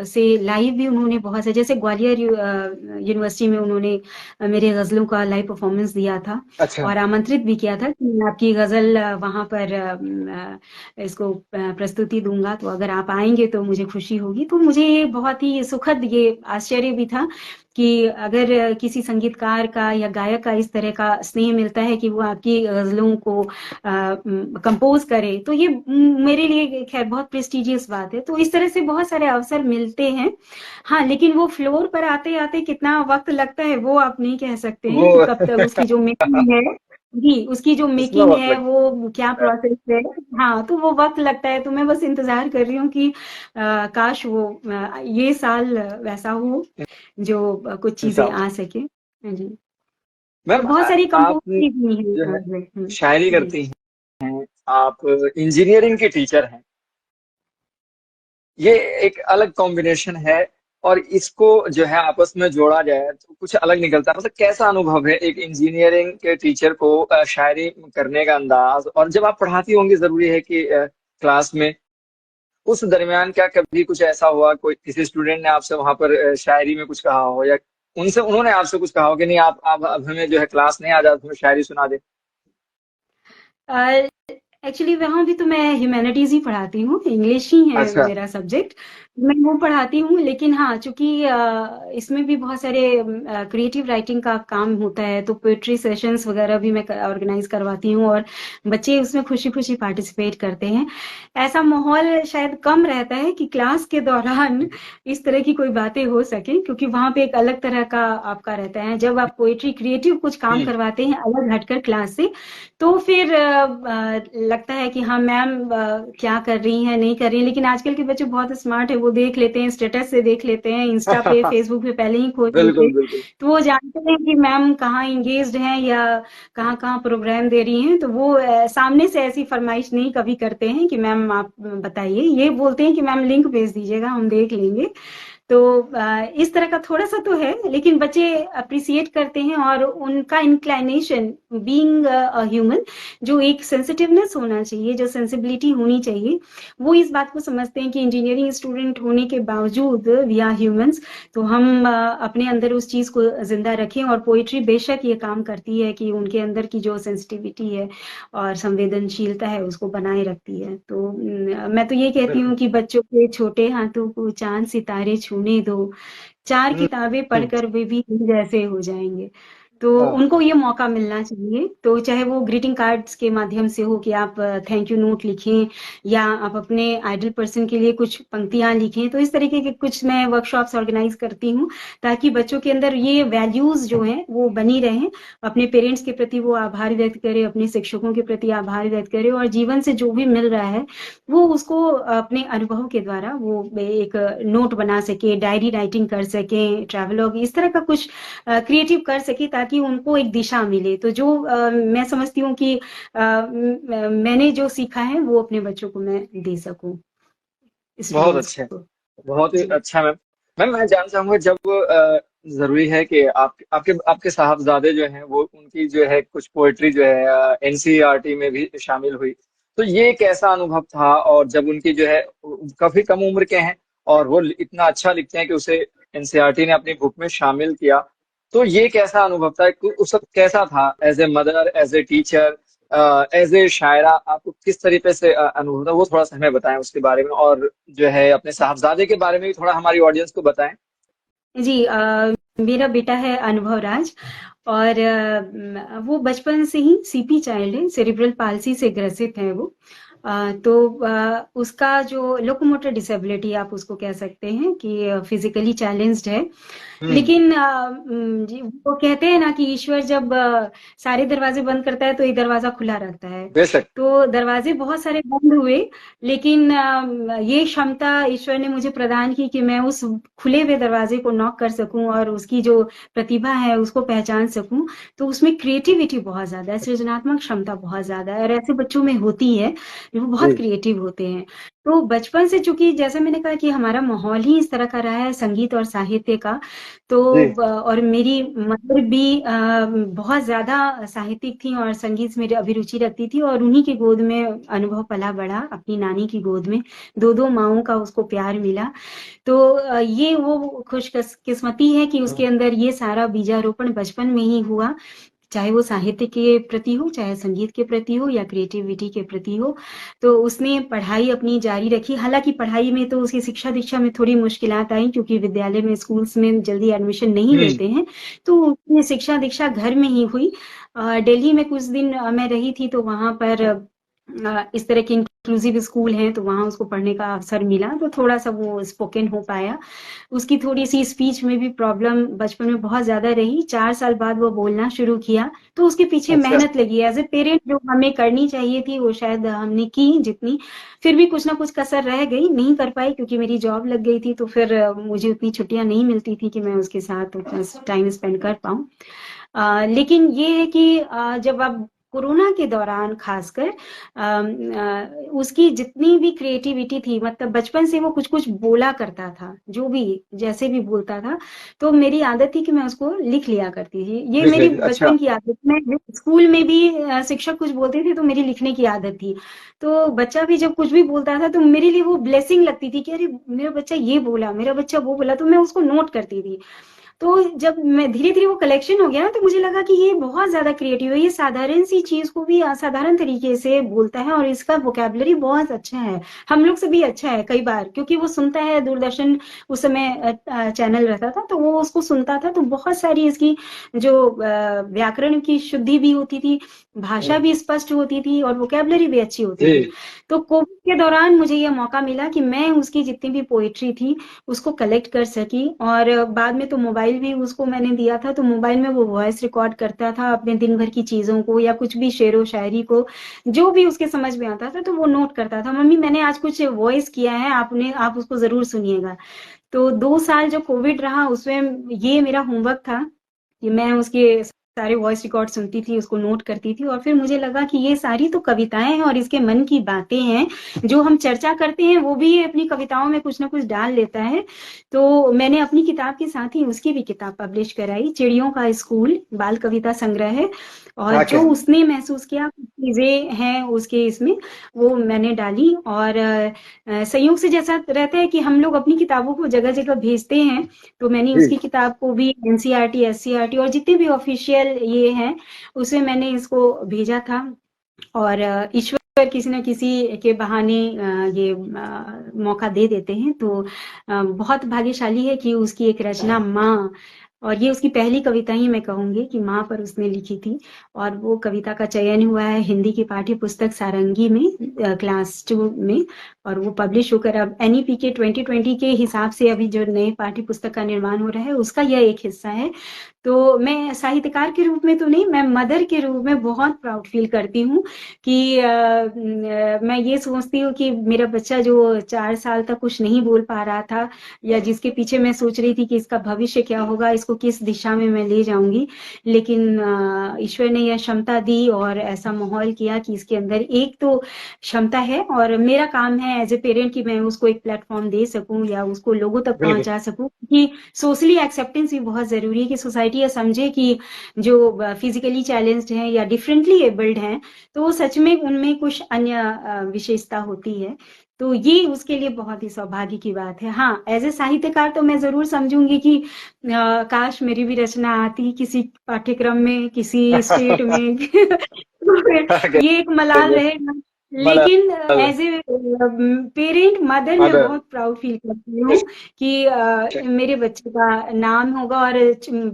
से लाइव भी उन्होंने बहुत से, जैसे ग्वालियर यूनिवर्सिटी में उन्होंने मेरे गजलों का लाइव परफॉर्मेंस दिया था अच्छा। और आमंत्रित भी किया था कि मैं आपकी गजल वहां पर इसको प्रस्तुति दूंगा, तो अगर आप आएंगे तो मुझे खुशी होगी। तो मुझे ये बहुत ही सुखद ये आश्चर्य भी था कि अगर किसी संगीतकार का या गायक का इस तरह का स्नेह मिलता है कि वो आपकी गजलों को कंपोज करे, तो ये मेरे लिए खैर बहुत प्रेस्टिजियस बात है। तो इस तरह से बहुत सारे अवसर मिलते हैं। हाँ, लेकिन वो फ्लोर पर आते आते कितना वक्त लगता है वो आप नहीं कह सकते हैं वो कि कब तक उसकी जो मेकिंग है, जी उसकी जो उसमें मेकिंग वक्त है लगता वो क्या प्रोसेस है। हाँ, तो वो वक्त लगता है, तो मैं बस इंतजार कर रही हूँ कि काश वो ये साल वैसा हो है। जो कुछ चीजें इंशाल्लाह। आ सके। हाँ जी। और मैम, बहुत सारी आप कंपोजिंग भी जो है है। शायरी जी। करती हैं, आप इंजीनियरिंग के टीचर हैं, ये एक अलग कॉम्बिनेशन है, और इसको जो है आपस में जोड़ा जाए तो कुछ अलग निकलता है। मतलब कैसा अनुभव है एक इंजीनियरिंग के टीचर को शायरी करने का अंदाज, और जब आप पढ़ाती होंगी जरूरी है कि क्लास में, उस दरमियान क्या कभी कुछ ऐसा हुआ, कोई किसी स्टूडेंट ने आपसे वहां पर शायरी में कुछ कहा हो, या उन्होंने आपसे कुछ कहा हो कि नहीं आप अब हमें जो है क्लास नहीं आ जाती, हमें शायरी सुना दे? एक्चुअली वहाँ भी तो मैं ह्यूमैनिटीज ही पढ़ाती हूँ, इंग्लिश ही है अच्छा। मेरा सब्जेक्ट, मैं वो पढ़ाती हूँ। लेकिन हाँ, चूंकि इसमें भी बहुत सारे क्रिएटिव राइटिंग का काम होता है, तो पोएट्री सेशंस वगैरह भी मैं ऑर्गेनाइज करवाती हूँ और बच्चे उसमें खुशी खुशी पार्टिसिपेट करते हैं। ऐसा माहौल शायद कम रहता है कि क्लास के दौरान इस तरह की कोई बातें हो सके, क्योंकि वहां पे एक अलग तरह का आपका रहता है। जब आप पोएट्री क्रिएटिव कुछ काम हम्म। करवाते हैं अलग हटकर क्लास से, तो फिर लगता है कि हाँ मैम क्या कर रही हैं नहीं कर रही हैं। लेकिन आजकल के बच्चे बहुत स्मार्ट है, वो देख लेते हैं, स्टेटस से देख लेते हैं, इंस्टा पे फेसबुक पे पहले ही खोज लेते हैं। बिल्कुल बिल्कुल। तो वो जानते हैं कि मैम कहाँ इंगेज्ड हैं या कहाँ कहाँ प्रोग्राम दे रही हैं। तो वो सामने से ऐसी फरमाइश नहीं कभी करते हैं कि मैम आप बताइए, ये बोलते हैं कि मैम लिंक भेज दीजिएगा हम देख लेंगे। तो इस तरह का थोड़ा सा तो है, लेकिन बच्चे अप्रिसिएट करते हैं और उनका इंक्लाइनेशन बीइंग अ ह्यूमन, जो एक सेंसिटिवनेस होना चाहिए, जो सेंसिबिलिटी होनी चाहिए, वो इस बात को समझते हैं कि इंजीनियरिंग स्टूडेंट होने के बावजूद वी आर ह्यूमंस। तो हम अपने अंदर उस चीज को जिंदा रखें, और पोइट्री बेशक ये काम करती है कि उनके अंदर की जो सेंसिटिविटी है और संवेदनशीलता है उसको बनाए रखती है। तो मैं तो ये कहती हूँ बिल्कुल। कि बच्चों के छोटे हाथों को चांद सितारे छूने दो, चार हम्म। किताबें हम्म। पढ़कर वे भी हिंद जैसे हो जाएंगे। तो हाँ। उनको ये मौका मिलना चाहिए, तो चाहे वो ग्रीटिंग कार्ड्स के माध्यम से हो कि आप थैंक यू नोट लिखें, या आप अपने आइडल पर्सन के लिए कुछ पंक्तियां लिखें। तो इस तरीके के कुछ मैं वर्कशॉप्स ऑर्गेनाइज करती हूँ, ताकि बच्चों के अंदर ये वैल्यूज जो हैं वो बनी रहें। अपने पेरेंट्स के प्रति वो आभार व्यक्त करे, अपने शिक्षकों के प्रति आभार व्यक्त करे, और जीवन से जो भी मिल रहा है वो उसको अपने अनुभव के द्वारा वो एक नोट बना सके, डायरी राइटिंग कर सके, ट्रैवलॉग इस तरह का कुछ क्रिएटिव कर सके, ताकि उनको एक दिशा मिले। तो जो मैं समझती हूँ कि मैंने जो सीखा है वो अपने बच्चों को मैं दे सकूं, बहुत स्टूडेंट्स अच्छे। को। बहुत ही जी। अच्छा। मैम, मैं जानना चाहूंगा, जब जरूरी है कि आपके आपके साहबजादे जो हैं वो, उनकी जो है कुछ पोएट्री जो है एनसीईआरटी में भी शामिल हुई, तो ये कैसा अनुभव था? और जब उनकी जो है, काफी कम उम्र के हैं और वो इतना अच्छा लिखते हैं कि उसे एनसीईआरटी ने अपनी बुक में शामिल किया। तो ये कैसा अनुभव था, उस वक्त कैसा था, as a mother, as a teacher, as a शायरा, आपको किस तरीके से अनुभव था, वो थोड़ा सा हमें बताएं उसके बारे में, और जो है अपने साहबजादे के बारे में भी थोड़ा हमारी ऑडियंस को बताएं। जी, मेरा बेटा है अनुभव राज, और वो बचपन से ही सीपी चाइल्ड है, सेरिब्रल पाल्सी से ग्रसित है वो। तो उसका जो लोकोमोटर डिसेबिलिटी आप उसको कह सकते हैं कि फिजिकली चैलेंज्ड है। हम्म। लेकिन जी, वो कहते हैं ना कि ईश्वर जब सारे दरवाजे बंद करता है तो एक दरवाजा खुला रहता है। बेशक। तो दरवाजे बहुत सारे बंद हुए, लेकिन ये क्षमता ईश्वर ने मुझे प्रदान की कि मैं उस खुले हुए दरवाजे को नॉक कर सकूं और उसकी जो प्रतिभा है उसको पहचान सकूं। तो उसमें क्रिएटिविटी बहुत ज्यादा है, सृजनात्मक क्षमता बहुत ज्यादा है, और ऐसे बच्चों में होती है जो बहुत जी। क्रिएटिव होते हैं। तो बचपन से, चूंकि जैसा मैंने कहा कि हमारा माहौल ही इस तरह का रहा है संगीत और साहित्य का, तो जी। और मेरी मदर भी बहुत ज्यादा साहित्यिक थी और संगीत में अभिरुचि रखती थी, और उन्हीं की गोद में अनुभव पला बढ़ा, अपनी नानी की गोद में। दो दो माओं का उसको प्यार मिला। तो ये वो खुशकिस्मती है कि उसके अंदर ये सारा बीजारोपण बचपन में ही हुआ, चाहे वो साहित्य के प्रति हो, चाहे संगीत के प्रति हो, या क्रिएटिविटी के प्रति हो। तो उसने पढ़ाई अपनी जारी रखी। हालांकि पढ़ाई में तो उसकी शिक्षा दीक्षा में थोड़ी मुश्किलात आई, क्योंकि विद्यालय में, स्कूल्स में जल्दी एडमिशन नहीं हम्म। लेते हैं। तो उसकी शिक्षा दीक्षा घर में ही हुई। दिल्ली में कुछ दिन मैं रही थी, तो वहां पर इस तरह के इंक्लूसिव स्कूल हैं, तो वहां उसको पढ़ने का अवसर मिला, तो थोड़ा सा वो स्पोकन हो पाया। उसकी थोड़ी सी स्पीच में भी प्रॉब्लम बचपन में बहुत ज्यादा रही। 4 साल बाद वो बोलना शुरू किया, तो उसके पीछे अच्छा। मेहनत लगी। एज ए पेरेंट जो हमें करनी चाहिए थी वो शायद हमने की जितनी, फिर भी कुछ ना कुछ कसर रह गई, नहीं कर पाई क्योंकि मेरी जॉब लग गई थी। तो फिर मुझे उतनी छुट्टियां नहीं मिलती थी कि मैं उसके साथ उतना टाइम स्पेंड कर पाऊं। लेकिन ये है कि जब आप कोरोना के दौरान खासकर उसकी जितनी भी क्रिएटिविटी थी, मतलब बचपन से वो कुछ कुछ बोला करता था, जो भी जैसे भी बोलता था, तो मेरी आदत थी कि मैं उसको लिख लिया करती थी। ये लिख मेरी लेते, अच्छा। बचपन की आदत। मैं स्कूल में भी शिक्षक कुछ बोलते थे तो मेरी लिखने की आदत थी। तो बच्चा भी जब कुछ भी बोलता था तो मेरे लिए वो ब्लेसिंग लगती थी कि अरे मेरा बच्चा ये बोला, मेरा बच्चा वो बोला, तो मैं उसको नोट करती थी। तो जब मैं धीरे धीरे वो कलेक्शन हो गया ना, तो मुझे लगा कि ये बहुत ज्यादा क्रिएटिव है, ये साधारण सी चीज को भी असाधारण तरीके से बोलता है, और इसका वोकेबलरी बहुत अच्छा है, हम लोग से भी अच्छा है कई बार, क्योंकि वो सुनता है दूरदर्शन, उस समय चैनल रहता था, तो वो उसको सुनता था, तो बहुत सारी इसकी जो व्याकरण की शुद्धि भी होती थी, भाषा भी स्पष्ट होती थी, और वोकेबलरी भी अच्छी होती थी। जी। तो कोविड के दौरान मुझे यह मौका मिला कि मैं उसकी जितनी भी पोएट्री थी उसको कलेक्ट कर सकी। और बाद में तो मोबाइल भी उसको मैंने दिया था, तो मोबाइल में वो वॉइस रिकॉर्ड करता था अपने दिन भर की चीजों को, या कुछ भी शेरो शायरी को, जो भी उसके समझ में आता था, तो वो नोट करता था, मम्मी मैंने आज कुछ वॉइस किया है, आपने आप उसको जरूर सुनिएगा। तो 2 साल जो कोविड रहा उसमें ये मेरा होमवर्क था कि मैं उसके सारे वॉइस रिकॉर्ड सुनती थी, उसको नोट करती थी, और फिर मुझे लगा कि ये सारी तो कविताएं हैं और इसके मन की बातें हैं, जो हम चर्चा करते हैं वो भी अपनी कविताओं में कुछ ना कुछ डाल लेता है। तो मैंने अपनी किताब के साथ ही उसकी भी किताब पब्लिश कराई, चिड़ियों का स्कूल बाल कविता संग्रह है। और क्या जो कहना। उसने महसूस किया, कुछ चीजें हैं उसके इसमें, वो मैंने डाली। और संयोग से जैसा रहता है कि हम लोग अपनी किताबों को जगह जगह भेजते हैं, तो मैंने जी। उसकी किताब को भी एनसीईआरटी, एससीईआरटी और जितने भी ऑफिशियल ये हैं उसमें मैंने इसको भेजा था। और ईश्वर किसी न किसी के बहाने ये मौका दे देते हैं, तो बहुत भाग्यशाली है कि उसकी एक रचना माँ, और ये उसकी पहली कविता ही मैं कहूंगी कि माँ पर उसने लिखी थी। और वो कविता का चयन हुआ है हिंदी की पाठ्य पुस्तक सारंगी में, क्लास 2 में, और वो पब्लिश होकर अब एनईपी के 2020 के हिसाब से अभी जो नए पाठ्य पुस्तक का निर्माण हो रहा है उसका यह एक हिस्सा है। तो मैं साहित्यकार के रूप में तो नहीं, मैं मदर के रूप में बहुत प्राउड फील करती हूँ कि मैं ये सोचती हूँ कि मेरा बच्चा जो 4 साल तक कुछ नहीं बोल पा रहा था, या जिसके पीछे मैं सोच रही थी कि इसका भविष्य क्या होगा, इसको किस दिशा में मैं ले जाऊंगी, लेकिन ईश्वर ने यह क्षमता दी और ऐसा माहौल किया कि इसके अंदर एक तो क्षमता है, और मेरा काम है एज ए पेरेंट कि मैं उसको एक प्लेटफॉर्म दे सकूं या उसको लोगों तक बिल्कुल। पहुंचा सकूं, क्योंकि सोशली एक्सेप्टेंस भी बहुत जरूरी है कि सोसाइटी यह समझे कि जो फिजिकली चैलेंज्ड हैं या डिफरेंटली एबल्ड हैं, तो सच में उनमें कुछ अन्य विशेषता होती है। तो ये उसके लिए बहुत ही सौभाग्य की बात है। हाँ, एज ए साहित्यकार तो मैं जरूर समझूंगी कि काश मेरी भी रचना आती किसी पाठ्यक्रम में, किसी स्टेट में। तो फिर ये एक मलाल रहेगा। लेकिन मतलब एज ए पेरेंट, मदर, मैं मदर। बहुत प्राउड फील करती हूँ कि मेरे बच्चे का नाम होगा, और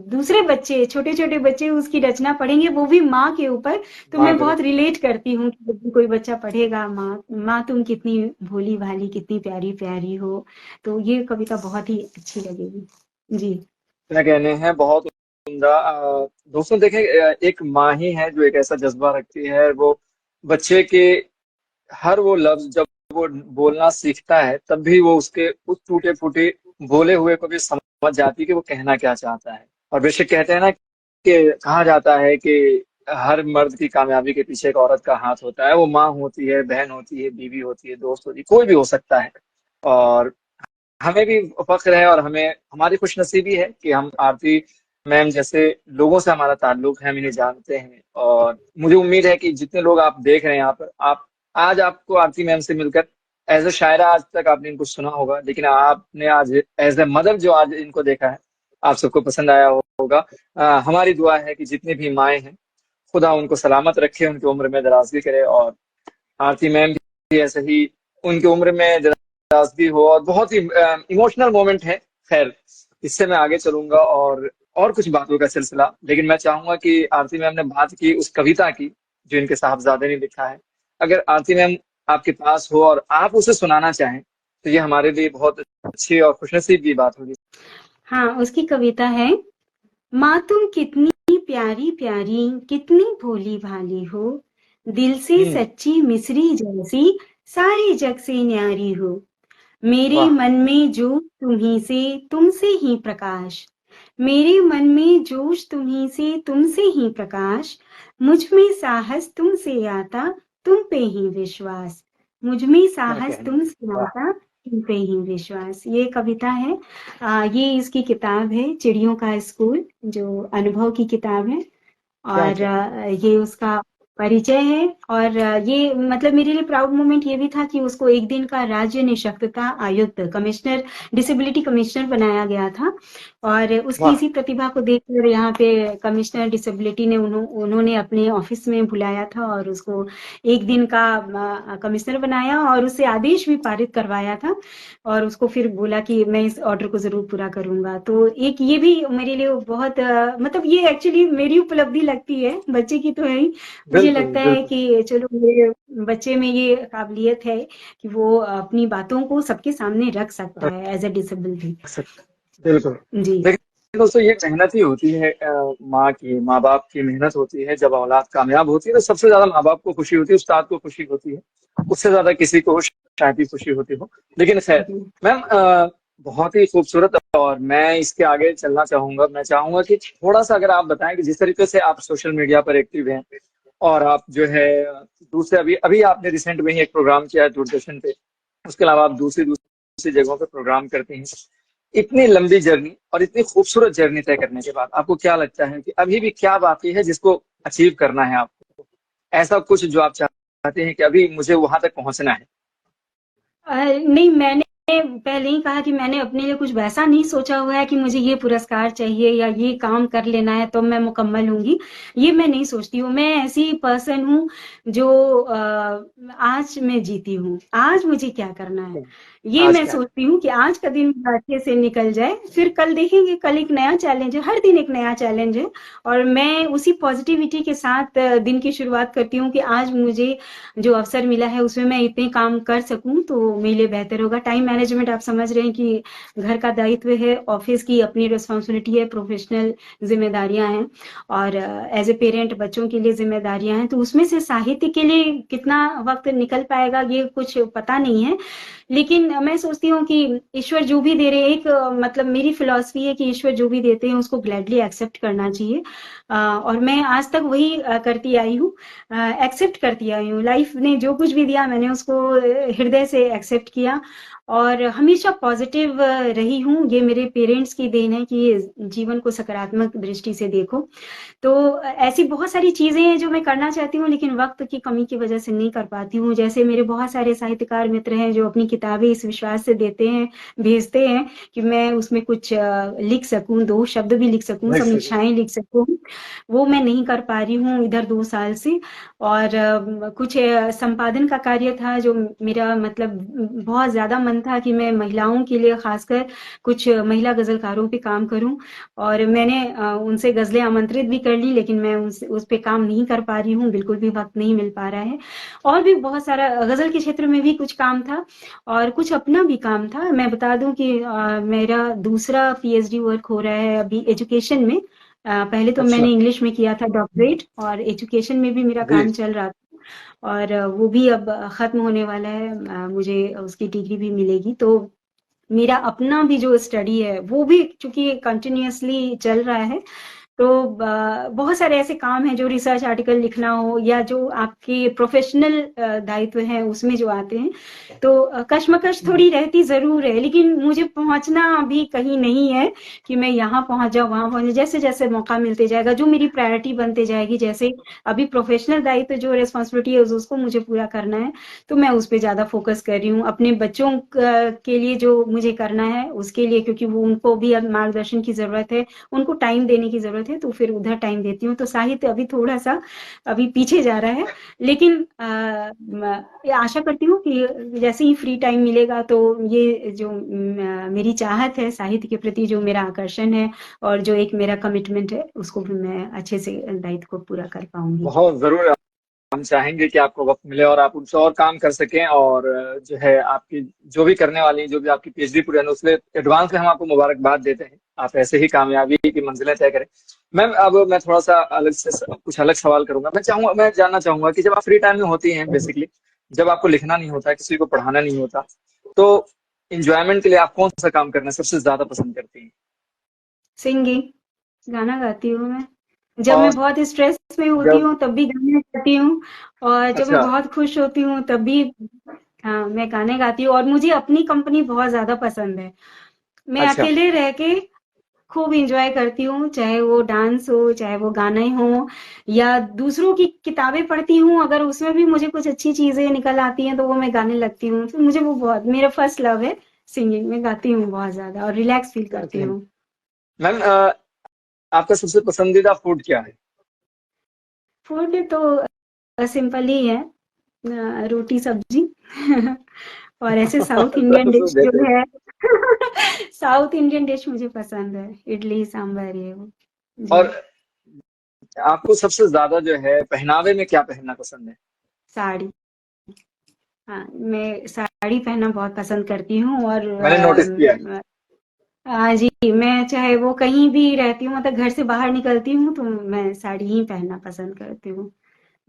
दूसरे बच्चे, छोटे छोटे बच्चे उसकी रचना पढ़ेंगे, वो भी माँ के ऊपर। तो मैं बहुत रिलेट करती हूँ कि जब भी कोई बच्चा पढ़ेगा, माँ माँ तुम कितनी भोली भाली, कितनी प्यारी प्यारी हो। तो ये कविता बहुत ही अच्छी लगेगी जी। क्या कहने हैं, बहुत उम्दा। दोस्तों देखें, एक माँ ही है जो एक ऐसा जज्बा रखती है। वो बच्चे के हर वो लफ्ज जब वो बोलना सीखता है, तब भी वो उसके उस टूटे फूटे बोले हुए को भी समझ जाती है कि वो कहना क्या चाहता है। और बेशक कहते हैं ना कि कहा जाता है कि हर मर्द की कामयाबी के पीछे एक औरत का हाथ होता है। वो माँ होती है, बहन होती है, बीवी होती है, दोस्त होती है, कोई भी हो सकता है। और हमें भी फख्र है और हमें हमारी खुशनसीबी है कि हम आरती मैम जैसे लोगों से हमारा ताल्लुक है, हम इन्हें जानते हैं। और मुझे उम्मीद है कि जितने लोग आप देख रहे हैं यहाँ पर, आप आज आपको आरती मैम से मिलकर, एज ए शायरा आज तक आपने इनको सुना होगा, लेकिन आपने आज एज ए मदर जो आज इनको देखा है, आप सबको पसंद आया होगा। हमारी दुआ है कि जितनी भी माएँ हैं, खुदा उनको सलामत रखे, उनकी उम्र में दराजगी करे। और आरती मैम भी ऐसे ही उनकी उम्र में दराजगी हो। और बहुत ही इमोशनल मोमेंट है। खैर, इससे मैं आगे चलूंगा और कुछ बातों का सिलसिला, लेकिन मैं चाहूंगा कि आरती मैम ने बात की उस कविता की जो इनके साहबजादे ने लिखा है। अगर आरती मैम आपके पास हो और आप उसे सुनाना चाहें, तो ये हमारे लिए बहुत अच्छी और खुशनसीब की बात होगी। हाँ, उसकी कविता है, माँ तुम कितनी प्यारी प्यारी, कितनी भोली भाली हो, दिल से हम्म। सच्ची मिश्री जैसी, सारे जग से न्यारी हो। मेरे वाह। मन में जोश तुम्ही से, तुमसे ही प्रकाश। मेरे मन में जोश तुम्ही से, तुमसे ही प्रकाश। मुझ में साहस तुमसे आता, तुम पे ही विश्वास। मुझ में क्या साहस कहने हैं। तुमसे वाह। आता, तुम पे ही विश्वास। ये कविता है। ये इसकी किताब है, चिड़ियों का स्कूल, जो अनुभव की किताब है। क्या और क्या। ये उसका परिचय है। और ये मतलब मेरे लिए प्राउड मोमेंट ये भी था कि उसको एक दिन का राज्य निःशक्तता आयुक्त, कमिश्नर, डिसेबिलिटी कमिश्नर बनाया गया था। और उसकी वाह। इसी प्रतिभा को देखकर यहाँ पे कमिश्नर डिसेबिलिटी ने उन्होंने अपने ऑफिस में बुलाया था, और उसको एक दिन का कमिश्नर बनाया, और उससे आदेश भी पारित करवाया था। और उसको फिर बोला कि मैं इस ऑर्डर को जरूर पूरा करूंगा। तो एक ये भी मेरे लिए बहुत मतलब ये एक्चुअली मेरी उपलब्धि लगती है, बच्चे की तो है ही। मुझे बिल्कुल लगता है बिल्कुल। कि चलो मेरे बच्चे में ये काबिलियत है कि वो अपनी बातों को सबके सामने रख सकता है एज ए डिसेबल भी। बिल्कुल। जी। लेकिन दोस्तों, ये मेहनत ही होती है, माँ की, माँ बाप की मेहनत होती है। जब औलाद कामयाब होती है तो सबसे ज्यादा माँ बाप को खुशी होती है, उस्ताद को खुशी होती है, उससे ज्यादा किसी को शायद ही खुशी होती हो। लेकिन खैर जी। मैम, बहुत ही खूबसूरत। और मैं इसके आगे चलना चाहूंगा। मैं चाहूंगा कि थोड़ा सा अगर आप बताएं कि जिस तरीके से आप सोशल मीडिया पर एक्टिव हैं, और आप जो है दूसरे, अभी अभी आपने रिसेंट में ही एक प्रोग्राम किया है दूरदर्शन पे, उसके अलावा आप दूसरी दूसरी जगहों पे प्रोग्राम करते हैं। इतनी लंबी जर्नी और इतनी खूबसूरत जर्नी तय करने के बाद आपको क्या लगता है कि अभी भी क्या बाकी है जिसको अचीव करना है आपको? ऐसा कुछ जो आप चाहते हैं कि अभी मुझे वहां तक पहुंचना है? नहीं, मैंने पहले ही कहा कि मैंने अपने लिए कुछ वैसा नहीं सोचा हुआ है कि मुझे ये पुरस्कार चाहिए या ये काम कर लेना है तो मैं मुकम्मल होंगी। ये मैं नहीं सोचती हूँ। मैं ऐसी पर्सन हूँ जो आज मैं जीती हूँ, आज मुझे क्या करना है, ये आज मैं क्या है? सोचती हूँ कि आज का दिन मेरा अच्छे से निकल जाए, फिर कल देखेंगे। कल एक नया चैलेंज है, हर दिन एक नया चैलेंज है। और मैं उसी पॉजिटिविटी के साथ दिन की शुरुआत करती हूँ कि आज मुझे जो अवसर मिला है उसमें मैं इतने काम कर सकूं तो मेरे लिए बेहतर होगा। टाइम मैनेजमेंट आप समझ रहे हैं कि घर का दायित्व है, ऑफिस की अपनी रिस्पॉन्सिबिलिटी है, प्रोफेशनल जिम्मेदारियां हैं, और एज ए पेरेंट बच्चों के लिए जिम्मेदारियां हैं। तो उसमें से साहित्य के लिए कितना वक्त निकल पाएगा ये कुछ पता नहीं है। लेकिन मैं सोचती हूँ कि ईश्वर जो भी दे रहे हैं, एक मतलब मेरी फिलॉसफी है कि ईश्वर जो भी देते हैं उसको ग्लैडली एक्सेप्ट करना चाहिए। और मैं आज तक वही करती आई हूँ, एक्सेप्ट करती आई हूँ। लाइफ ने जो कुछ भी दिया मैंने उसको हृदय से एक्सेप्ट किया, और हमेशा पॉजिटिव रही हूँ। ये मेरे पेरेंट्स की देन है कि जीवन को सकारात्मक दृष्टि से देखो। तो ऐसी बहुत सारी चीजें हैं जो मैं करना चाहती हूँ, लेकिन वक्त की कमी की वजह से नहीं कर पाती हूँ। जैसे मेरे बहुत सारे साहित्यकार मित्र हैं जो अपनी किताबें इस विश्वास से देते हैं, भेजते हैं कि मैं उसमें कुछ लिख सकूं, 2 शब्द भी लिख सकूं, नेक्स्ट सेकंड। समीक्षाएं लिख सकूं। वो मैं नहीं कर पा रही हूँ इधर 2 साल से। और कुछ संपादन का कार्य था जो मेरा मतलब बहुत ज्यादा मन था कि मैं महिलाओं के लिए खासकर कुछ महिला गजलकारों पे काम करूं, और मैंने उनसे गजलें आमंत्रित भी कर ली, लेकिन मैं उस पे काम नहीं कर पा रही हूँ, बिल्कुल भी वक्त नहीं मिल पा रहा है। और भी बहुत सारा गजल के क्षेत्र में भी कुछ काम था, और कुछ अपना भी काम था। मैं बता दूं कि मेरा दूसरा पीएचडी वर्क हो रहा है अभी एजुकेशन में। पहले तो अच्छा। मैंने इंग्लिश में किया था डॉक्टरेट, और एजुकेशन में भी मेरा जी। काम चल रहा था, और वो भी अब खत्म होने वाला है। मुझे उसकी डिग्री भी मिलेगी। तो मेरा अपना भी जो स्टडी है वो भी चूंकि कंटिन्यूअसली चल रहा है। तो बहुत सारे ऐसे काम हैं जो रिसर्च आर्टिकल लिखना हो, या जो आपके प्रोफेशनल दायित्व हैं उसमें जो आते हैं। तो कश्मकश थोड़ी रहती जरूर है, लेकिन मुझे पहुंचना अभी कहीं नहीं है कि मैं यहाँ पहुंच जाऊँ वहां पहुंच जाऊँ। जैसे जैसे मौका मिलते जाएगा, जो मेरी प्रायोरिटी बनते जाएगी, जैसे अभी प्रोफेशनल दायित्व जो रिस्पॉन्सिबिलिटी है उसको मुझे पूरा करना है, तो मैं उस पर ज्यादा फोकस कर रही हूँ। अपने बच्चों के लिए जो मुझे करना है उसके लिए, क्योंकि वो उनको भी अब मार्गदर्शन की जरूरत है, उनको टाइम देने की जरूरत है, तो फिर उधर टाइम देती हूँ। तो साहित्य अभी थोड़ा सा अभी पीछे जा रहा है, लेकिन ये आशा करती हूँ कि जैसे ही फ्री टाइम मिलेगा तो ये जो मेरी चाहत है साहित्य के प्रति, जो मेरा आकर्षण है और जो एक मेरा कमिटमेंट है, उसको भी मैं अच्छे से दायित्व को पूरा कर पाऊंगी। बहुत जरूर हम चाहेंगे कि आपको वक्त मिले और आप उनसे और काम कर सकें, और जो है आपकी जो भी करने वाली जो भी आपकी पीएचडी पूरी है उसके एडवांस में हम आपको मुबारकबाद देते हैं। आप ऐसे ही कामयाबी की मंजिलें तय करें। मैम अब मैं थोड़ा सा अलग से कुछ अलग सवाल करूंगा। मैं जानना चाहूंगा कि जब आप फ्री टाइम में होती हैं, बेसिकली जब आपको लिखना नहीं होता, किसी को पढ़ाना नहीं होता, तो इंजॉयमेंट के लिए आप कौन सा काम करना सबसे ज्यादा पसंद करती हैं? सिंगिंग, गाना गाती हूँ मैं। जब मैं और बहुत स्ट्रेस में होती जब हूँ तब भी गाने गाती हूँ, और जब मैं अच्छा। बहुत खुश होती हूँ तब भी, हाँ, मैं गाने गाती हूँ। और मुझे अपनी कंपनी बहुत ज्यादा पसंद है। मैं अच्छा। अकेले रह के खूब इंजॉय करती हूँ, चाहे वो डांस हो, चाहे वो गाने हो, या दूसरों की किताबें पढ़ती हूँ। अगर उसमें भी मुझे कुछ अच्छी चीजें निकल आती हैं तो वो मैं गाने लगती हूँ। तो मुझे वो बहुत, मेरा फर्स्ट लव है सिंगिंग। में गाती हूँ बहुत ज्यादा और रिलैक्स फील करती करती हैं। हूँ। मैम आपका सबसे पसंदीदा फूड क्या है? फूड तो सिंपल ही है, रोटी सब्जी। और ऐसे साउथ इंडियन सबसे डिश जो बेहतरीन। है, साउथ इंडियन डिश मुझे पसंद है, इडली सांभर ये वो। जी। और आपको सबसे ज्यादा जो है पहनावे में क्या पहनना पसंद है? साड़ी। हाँ, मैं साड़ी पहनना बहुत पसंद करती हूँ। और मैंने नोटिस किया है। हाँ जी, मैं चाहे वो कहीं भी रहती हूँ, मतलब घर से बाहर निकलती हूँ तो मैं साड़ी ही पहनना पसंद करती हूँ।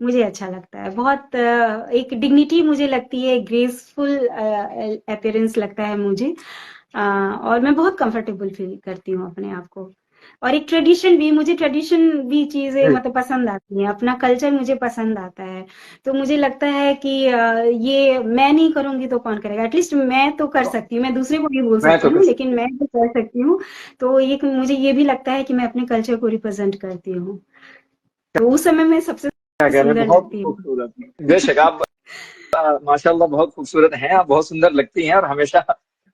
मुझे अच्छा लगता है बहुत, एक डिग्निटी मुझे लगती है, ग्रेसफुल अपीयरेंस लगता है मुझे। और मैं बहुत कंफर्टेबल फील करती हूँ अपने आप को। और एक ट्रेडिशन भी, मुझे ट्रेडिशन भी चीजें जी। मतलब पसंद आती हैं, अपना कल्चर मुझे पसंद आता है। तो मुझे लगता है कि ये मैं नहीं करूंगी तो कौन करेगा। एटलीस्ट मैं तो कर सकती हूँ, मैं दूसरे को नहीं बोल मैं तो सकती कर हूँ, सकता लेकिन मैं तो कर सकती हूँ। तो ये मुझे ये भी लगता है कि मैं अपने कल्चर को रिप्रेजेंट करती हूँ, तो उस समय मैं सबसे क्या कह रहे हैं, सुंदर बहुत लगती हूँ। खूबसूरत। बेशक आप माशाल्लाह बहुत खूबसूरत हैं, आप बहुत सुंदर लगती हैं और हमेशा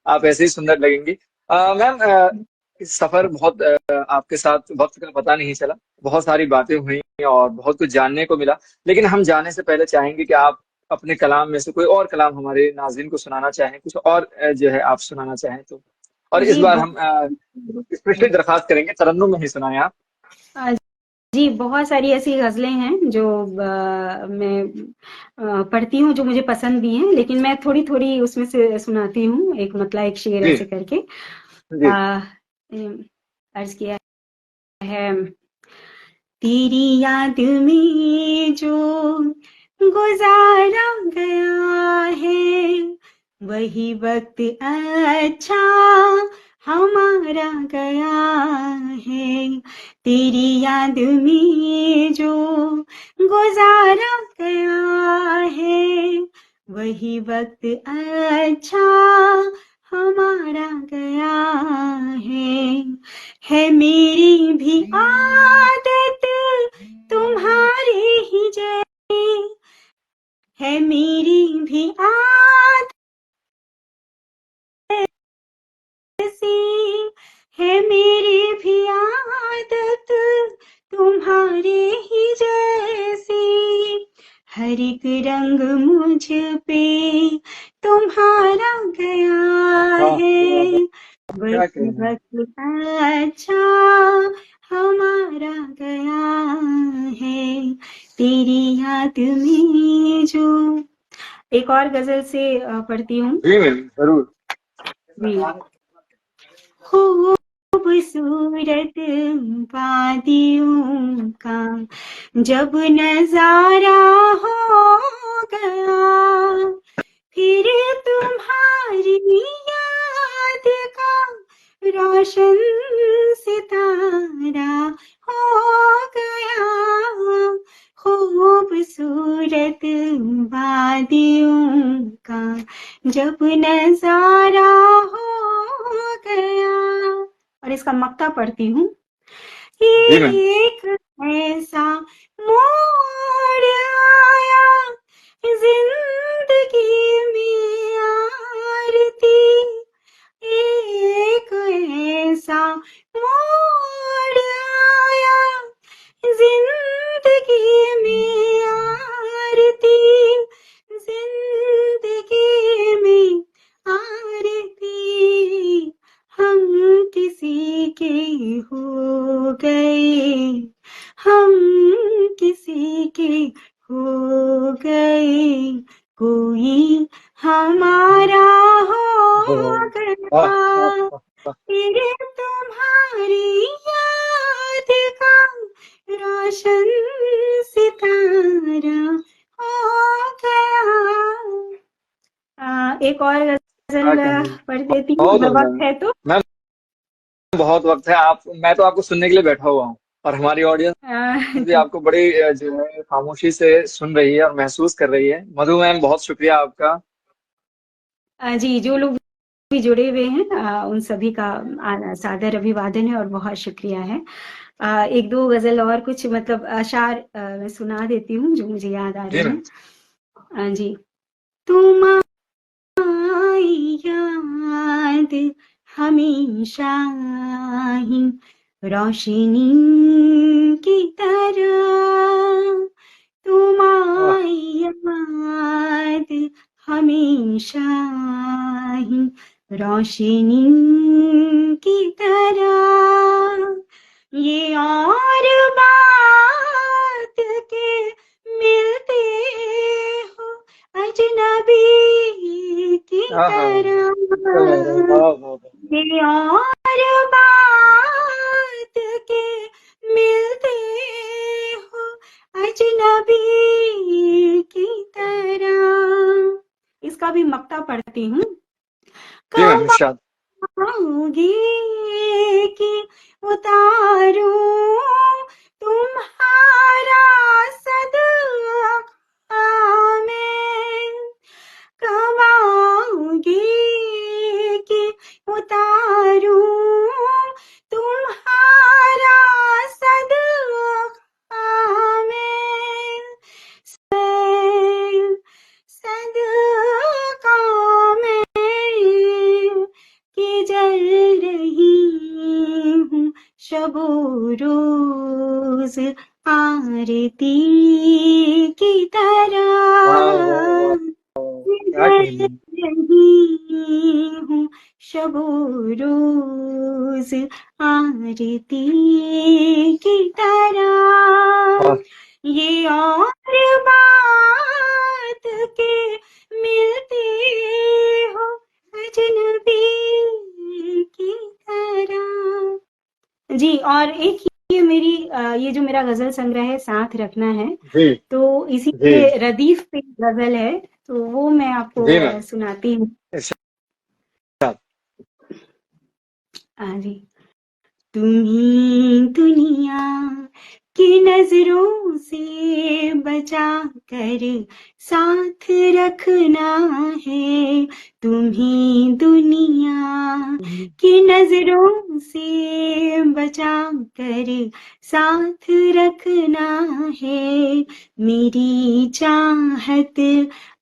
आप ऐसे ही सुंदर लगेंगी। मैम इस सफर बहुत आपके साथ वक्त का पता नहीं चला, बहुत सारी बातें हुई और बहुत कुछ जानने को मिला। लेकिन हम जाने से पहले चाहेंगे कि आप अपने कलाम में से कोई और कलाम हमारे नाज़रीन को सुनाना चाहें, कुछ और जो है आप सुनाना चाहें तो। और इस जी बार हम स्पेशली दरखास्त करेंगे तरन्नुम में ही सुनाएं आप। अ, जी, बहुत सारी ऐसी गज़लें हैं जो मैं पढ़ती हूँ, जो मुझे पसंद भी हैं, लेकिन मैं थोड़ी-थोड़ी उसमें से सुनाती हूँ, एक मतलब एक शेर जी। ऐसे करके। जी। अर्ज़ किया है, तेरी याद में जो गुज़ारा गया है, वही वक्त अच्छा हमारा गया है, तेरी याद में जो गुजारा गया है। वही वक्त अच्छा हमारा गया है मेरी भी आदत तुम्हारी ही जैसी, है मेरी भी आदत सी, है मेरी भी आदत तुम्हारे ही जैसी। हर एक रंग मुझ पे तुम्हारा गया वाह है, क्या वही कहना है। वक्त अच्छा हमारा गया है, तेरी याद में जो। एक और गजल से पढ़ती हूँ। जी मैम जरूर। जी। खूबसूरत वादियों का जब नजारा हो गया, फिर तुम्हारी याद का रोशन सितारा हो गया। खूबसूरत वादियों का जब नजारा हो गया। और इसका मक्ता पढ़ती हूँ। जी मैम। एक ऐसा मोड़ आया जिंदगी में आरती, एक ऐसा मोड़ आया जिंदगी में आरती, जिंदगी में आरती। हम किसी के हो गए, हम किसी के हो गए, कोई हमारा हो वाह वाह गया, वाह वाह। फिर तुम्हारी याद का रोशन सितारा हो गया। एक और क्या गजल कहना है। पढ़ देती हूँ बहुत अगर उम्दा वक्त है तो। मैम। बहुत वक्त है। आप मैं तो आपको सुनने के लिए बैठा हुआ हूँ और हमारी ऑडियंस भी जी। आपको बड़ी जो है खामोशी से सुन रही है और महसूस कर रही है। मधु मैम बहुत शुक्रिया आपका। जी, जो लोग भी जुड़े हुए हैं उन सभी का सादर अभिवादन है और बहुत शुक्रिया है। एक दो गजल और कुछ मतलब अशार मैं सुना देती हूँ जो मुझे याद आ जी रहे मैम। हैं। जी। तुम्हारी याद हमेशा ही रोशनी की तरह, वाह तुम्हारी याद हमेशा ही रोशनी की तरह, ये और बात के मिलते हो अजनबी की हाँ हाँ तरह, वाह वाह वाह। ये और बात के मिलते हो अजनबी की तरह। इसका भी मक्ता पढ़ती हूँ। जी मैम कब इरशाद। आओगी कि उतारूं तुम्हारा सदका मैं, कब आओगी कि उतारूं तुम्हारा सदका मैं, सदका मैं कि जल रही हूँ शबो रोज आरती की वाह वाह वाह। तरह, क्या जल कहना है। रही हूँ शबो रोज आरती की तरह, वाह ये और बात के मिलते हो अजनबी की तरह। जी। और एक ये मेरी ये जो मेरा गजल संग्रह है साथ रखना है, जी तो इसी जी। के रदीफ पे गजल है। तो वो मैं आपको जी मैम। सुनाती हूँ। इरशाद। हाँ जी। तुम्ही दुनिया की नजरों से बचा कर साथ रखना है। तुम्ही दुनिया की नजरों से बचा कर साथ रखना है। मेरी चाहत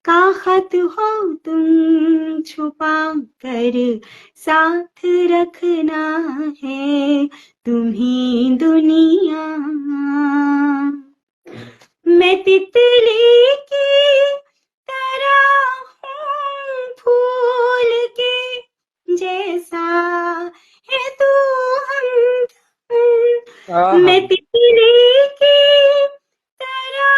का खत हो तुम छुपा कर साथ रखना है। तुम्ही दुनिया। मैं तितली की तरह हूँ फूल के जैसा है तू हमदम। हाँ। मैं तितली की तरह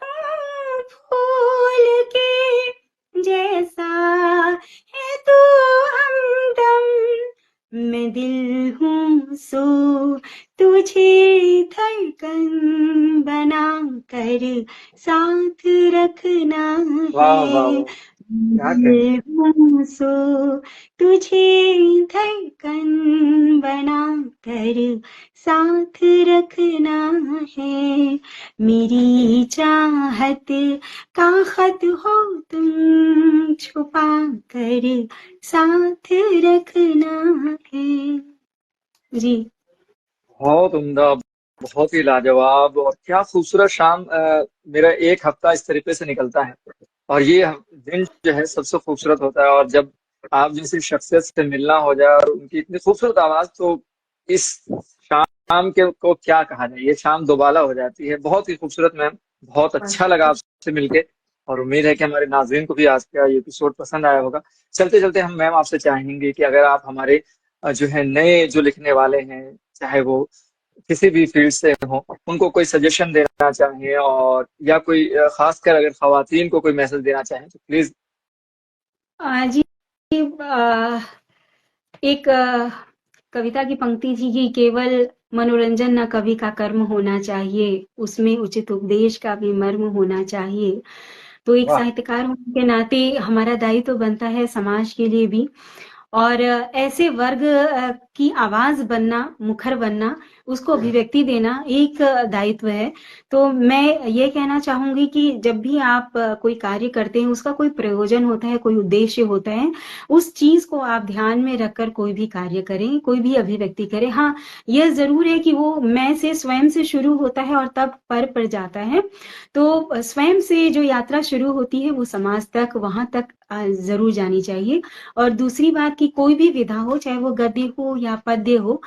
हूँ फूल के जैसा है तू हमदम। मैं दिल हूँ सो तुझे धड़कन बना कर साथ रखना वाह वाह है। वाह, क्या कहने। दिल हूँ सो तुझे धड़कन बना कर साथ रखना है। मेरी चाहत का खत हो तुम छुपा कर साथ रखना है। जी। बहुत उम्दा, बहुत ही लाजवाब, और क्या खूबसूरत शाम। मेरा एक हफ्ता इस तरीके से निकलता है, और ये दिन जो है सबसे खूबसूरत होता है। और जब आप जैसी शख्सियत से मिलना हो जाए और उनकी इतनी खूबसूरत आवाज, तो इस शाम के को क्या कहा जाए, ये शाम दोबाला हो जाती है। बहुत ही खूबसूरत मैम, बहुत अच्छा लगा आपसे मिलके, और उम्मीद है कि हमारे नाज़रीन को भी आज का ये एपिसोड पसंद आया होगा। चलते चलते हम मैम आपसे चाहेंगे कि अगर आप हमारे जो है नए जो लिखने वाले हैं, चाहे वो किसी भी फील्ड से हो, उनको कोई सजेशन देना चाहें, और या कोई खासकर अगर खवातीन को कोई मैसेज देना चाहें, तो प्लीज। जी। आ, एक कविता की पंक्ति थी कि केवल मनोरंजन न कवि का कर्म होना चाहिए, उसमें उचित उपदेश का भी मर्म होना चाहिए। तो एक वाह। साहित्यकार होने के नाते हमारा दायित्व बनता है समाज के लिए भी, और ऐसे वर्ग की आवाज बनना, मुखर बनना, उसको अभिव्यक्ति देना एक दायित्व है। तो मैं ये कहना चाहूंगी कि जब भी आप कोई कार्य करते हैं, उसका कोई प्रयोजन होता है, कोई उद्देश्य होता है, उस चीज को आप ध्यान में रखकर कोई भी कार्य करें, कोई भी अभिव्यक्ति करें। हाँ, यह जरूर है कि वो मैं से, स्वयं से शुरू होता है और तब पर जाता है। तो स्वयं से जो यात्रा शुरू होती है वो समाज तक, वहां तक जरूर जानी चाहिए। और दूसरी बात कि कोई भी विधा हो, चाहे वो गद्य हो या पद्य हो,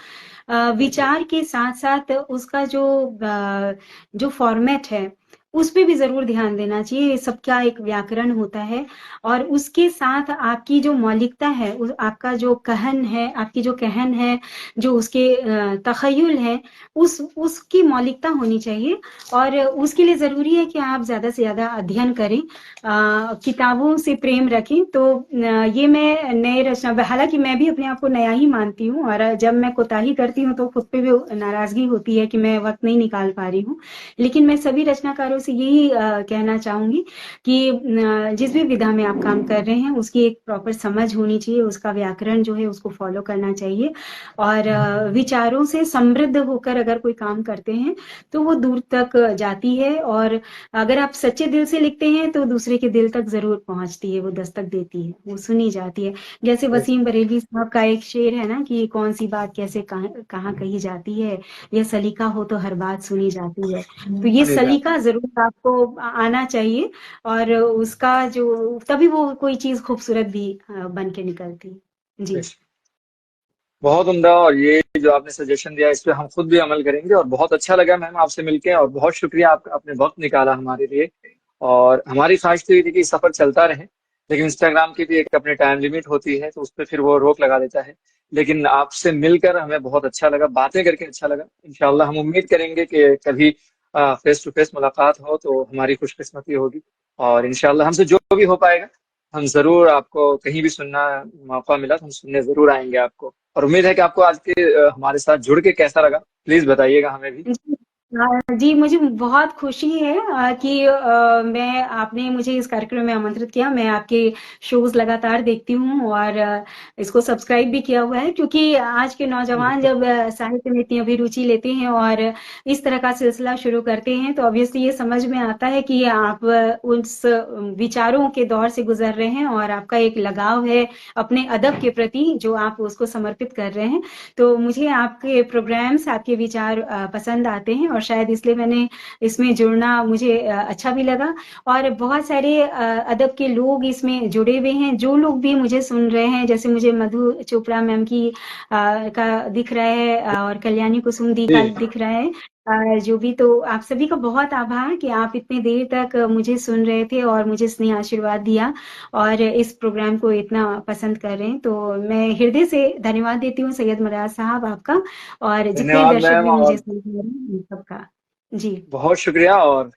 विचार के साथ साथ उसका जो फॉर्मेट है, उस पे भी जरूर ध्यान देना चाहिए। सबका एक व्याकरण होता है, और उसके साथ आपकी जो मौलिकता है, आपका जो कहन है, आपकी जो कहन है, जो उसके तखय्युल है, उसकी मौलिकता होनी चाहिए। और उसके लिए जरूरी है कि आप ज्यादा से ज्यादा अध्ययन करें, किताबों से प्रेम रखें। तो ये मैं नए रचना, हालांकि मैं भी अपने आप को नया ही मानती हूँ, और जब मैं कोताही करती हूँ तो खुद पे भी नाराजगी होती है कि मैं वक्त नहीं निकाल पा रही हूँ। लेकिन मैं सभी रचनाकारों से यही कहना चाहूंगी कि जिस भी विधा में आप काम कर रहे हैं, उसकी एक प्रॉपर समझ होनी चाहिए, उसका व्याकरण जो है उसको फॉलो करना चाहिए। और विचारों से समृद्ध होकर अगर कोई काम करते हैं तो वो दूर तक जाती है। और अगर आप सच्चे दिल से लिखते हैं तो दूसरे के दिल तक जरूर पहुंचती है, वो दस्तक देती है, वो सुनी जाती है। जैसे वसीम बरेलवी साहब का एक शेर है ना कि कौन सी बात कैसे कहाँ कही जाती है, ये सलीका हो तो हर बात सुनी जाती है। तो ये सुनी जाती सलीका जरूर आपको आना चाहिए, और उसका जो, तभी वो कोई चीज खूबसूरत भी बन के निकलती है। जी। है। बहुत उम्दा, और ये जो आपने सजेशन दिया, इस पे हम खुद भी अमल करेंगे। और बहुत अच्छा लगा मैम आपसे मिलके, और बहुत शुक्रिया आपका, आपने वक्त निकाला हमारे लिए। और हमारी ख्वाहिश तो ये थी कि सफर चलता रहे, लेकिन इंस्टाग्राम की भी एक अपनी टाइम लिमिट होती है, तो उस पर फिर वो रोक लगा देता है। लेकिन आपसे मिलकर हमें बहुत अच्छा लगा, बातें करके अच्छा लगा। इंशाल्लाह हम उम्मीद करेंगे कि कभी फेस टू फेस मुलाकात हो तो हमारी खुशकिस्मती होगी। और इंशाल्लाह हमसे जो भी हो पाएगा, हम जरूर आपको कहीं भी सुनना मौका मिला तो हम सुनने जरूर आएंगे आपको। और उम्मीद है कि आपको आज के हमारे साथ जुड़ के कैसा लगा, प्लीज बताइएगा हमें भी। जी, मुझे बहुत खुशी है कि मैं आपने मुझे इस कार्यक्रम में आमंत्रित किया। मैं आपके शोज़ लगातार देखती हूँ और इसको सब्सक्राइब भी किया हुआ है, क्योंकि आज के नौजवान जब साहित्य में इतनी अभिरुचि लेते हैं और इस तरह का सिलसिला शुरू करते हैं, तो ऑब्वियसली ये समझ में आता है कि आप उस विचारों के दौर से गुज़र रहे हैं और आपका एक लगाव है अपने अदब के प्रति, जो आप उसको समर्पित कर रहे हैं। तो मुझे आपके प्रोग्राम्स, आपके विचार पसंद आते हैं और शायद इसलिए मैंने इसमें जुड़ना मुझे अच्छा भी लगा। और बहुत सारे अदब के लोग इसमें जुड़े हुए हैं, जो लोग भी मुझे सुन रहे हैं, जैसे मुझे मधु चोपड़ा मैम की का दिख रहा है और कल्याणी कुसुम दी का जी दिख रहा है। जो भी, तो आप सभी का बहुत आभार कि आप इतने देर तक मुझे सुन रहे थे और मुझे स्नेह आशीर्वाद दिया और इस प्रोग्राम को इतना पसंद कर रहे हैं। तो मैं हृदय से धन्यवाद देती हूँ सैयद मुराद साहब आपका, और जितने धन्यवाद दर्शक मैम, भी मुझे और सुन रहे हैं उन सबका। जी। बहुत शुक्रिया। और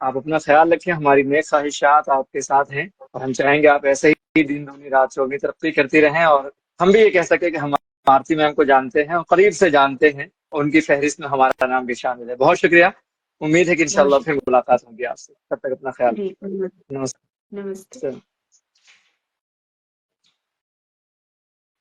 आप अपना ख्याल रखें, हमारी नेक ख्वाहिशात आपके साथ हैं और हम चाहेंगे आप ऐसे ही दिन दूनी रात चौगनी तरक्की करती रहें, और हम भी ये कह सके कि हम आरती मैम को जानते हैं और करीब से जानते हैं, उनकी फहरिस्त में हमारा नाम भी शामिल है। बहुत शुक्रिया। उम्मीद है कि बहुत इंशाल्लाह फिर शुक्रिया। मुलाकात होगी आपसे। तब तक अपना ख्याल जी, रखिए। नमस्ते। नमस्ते।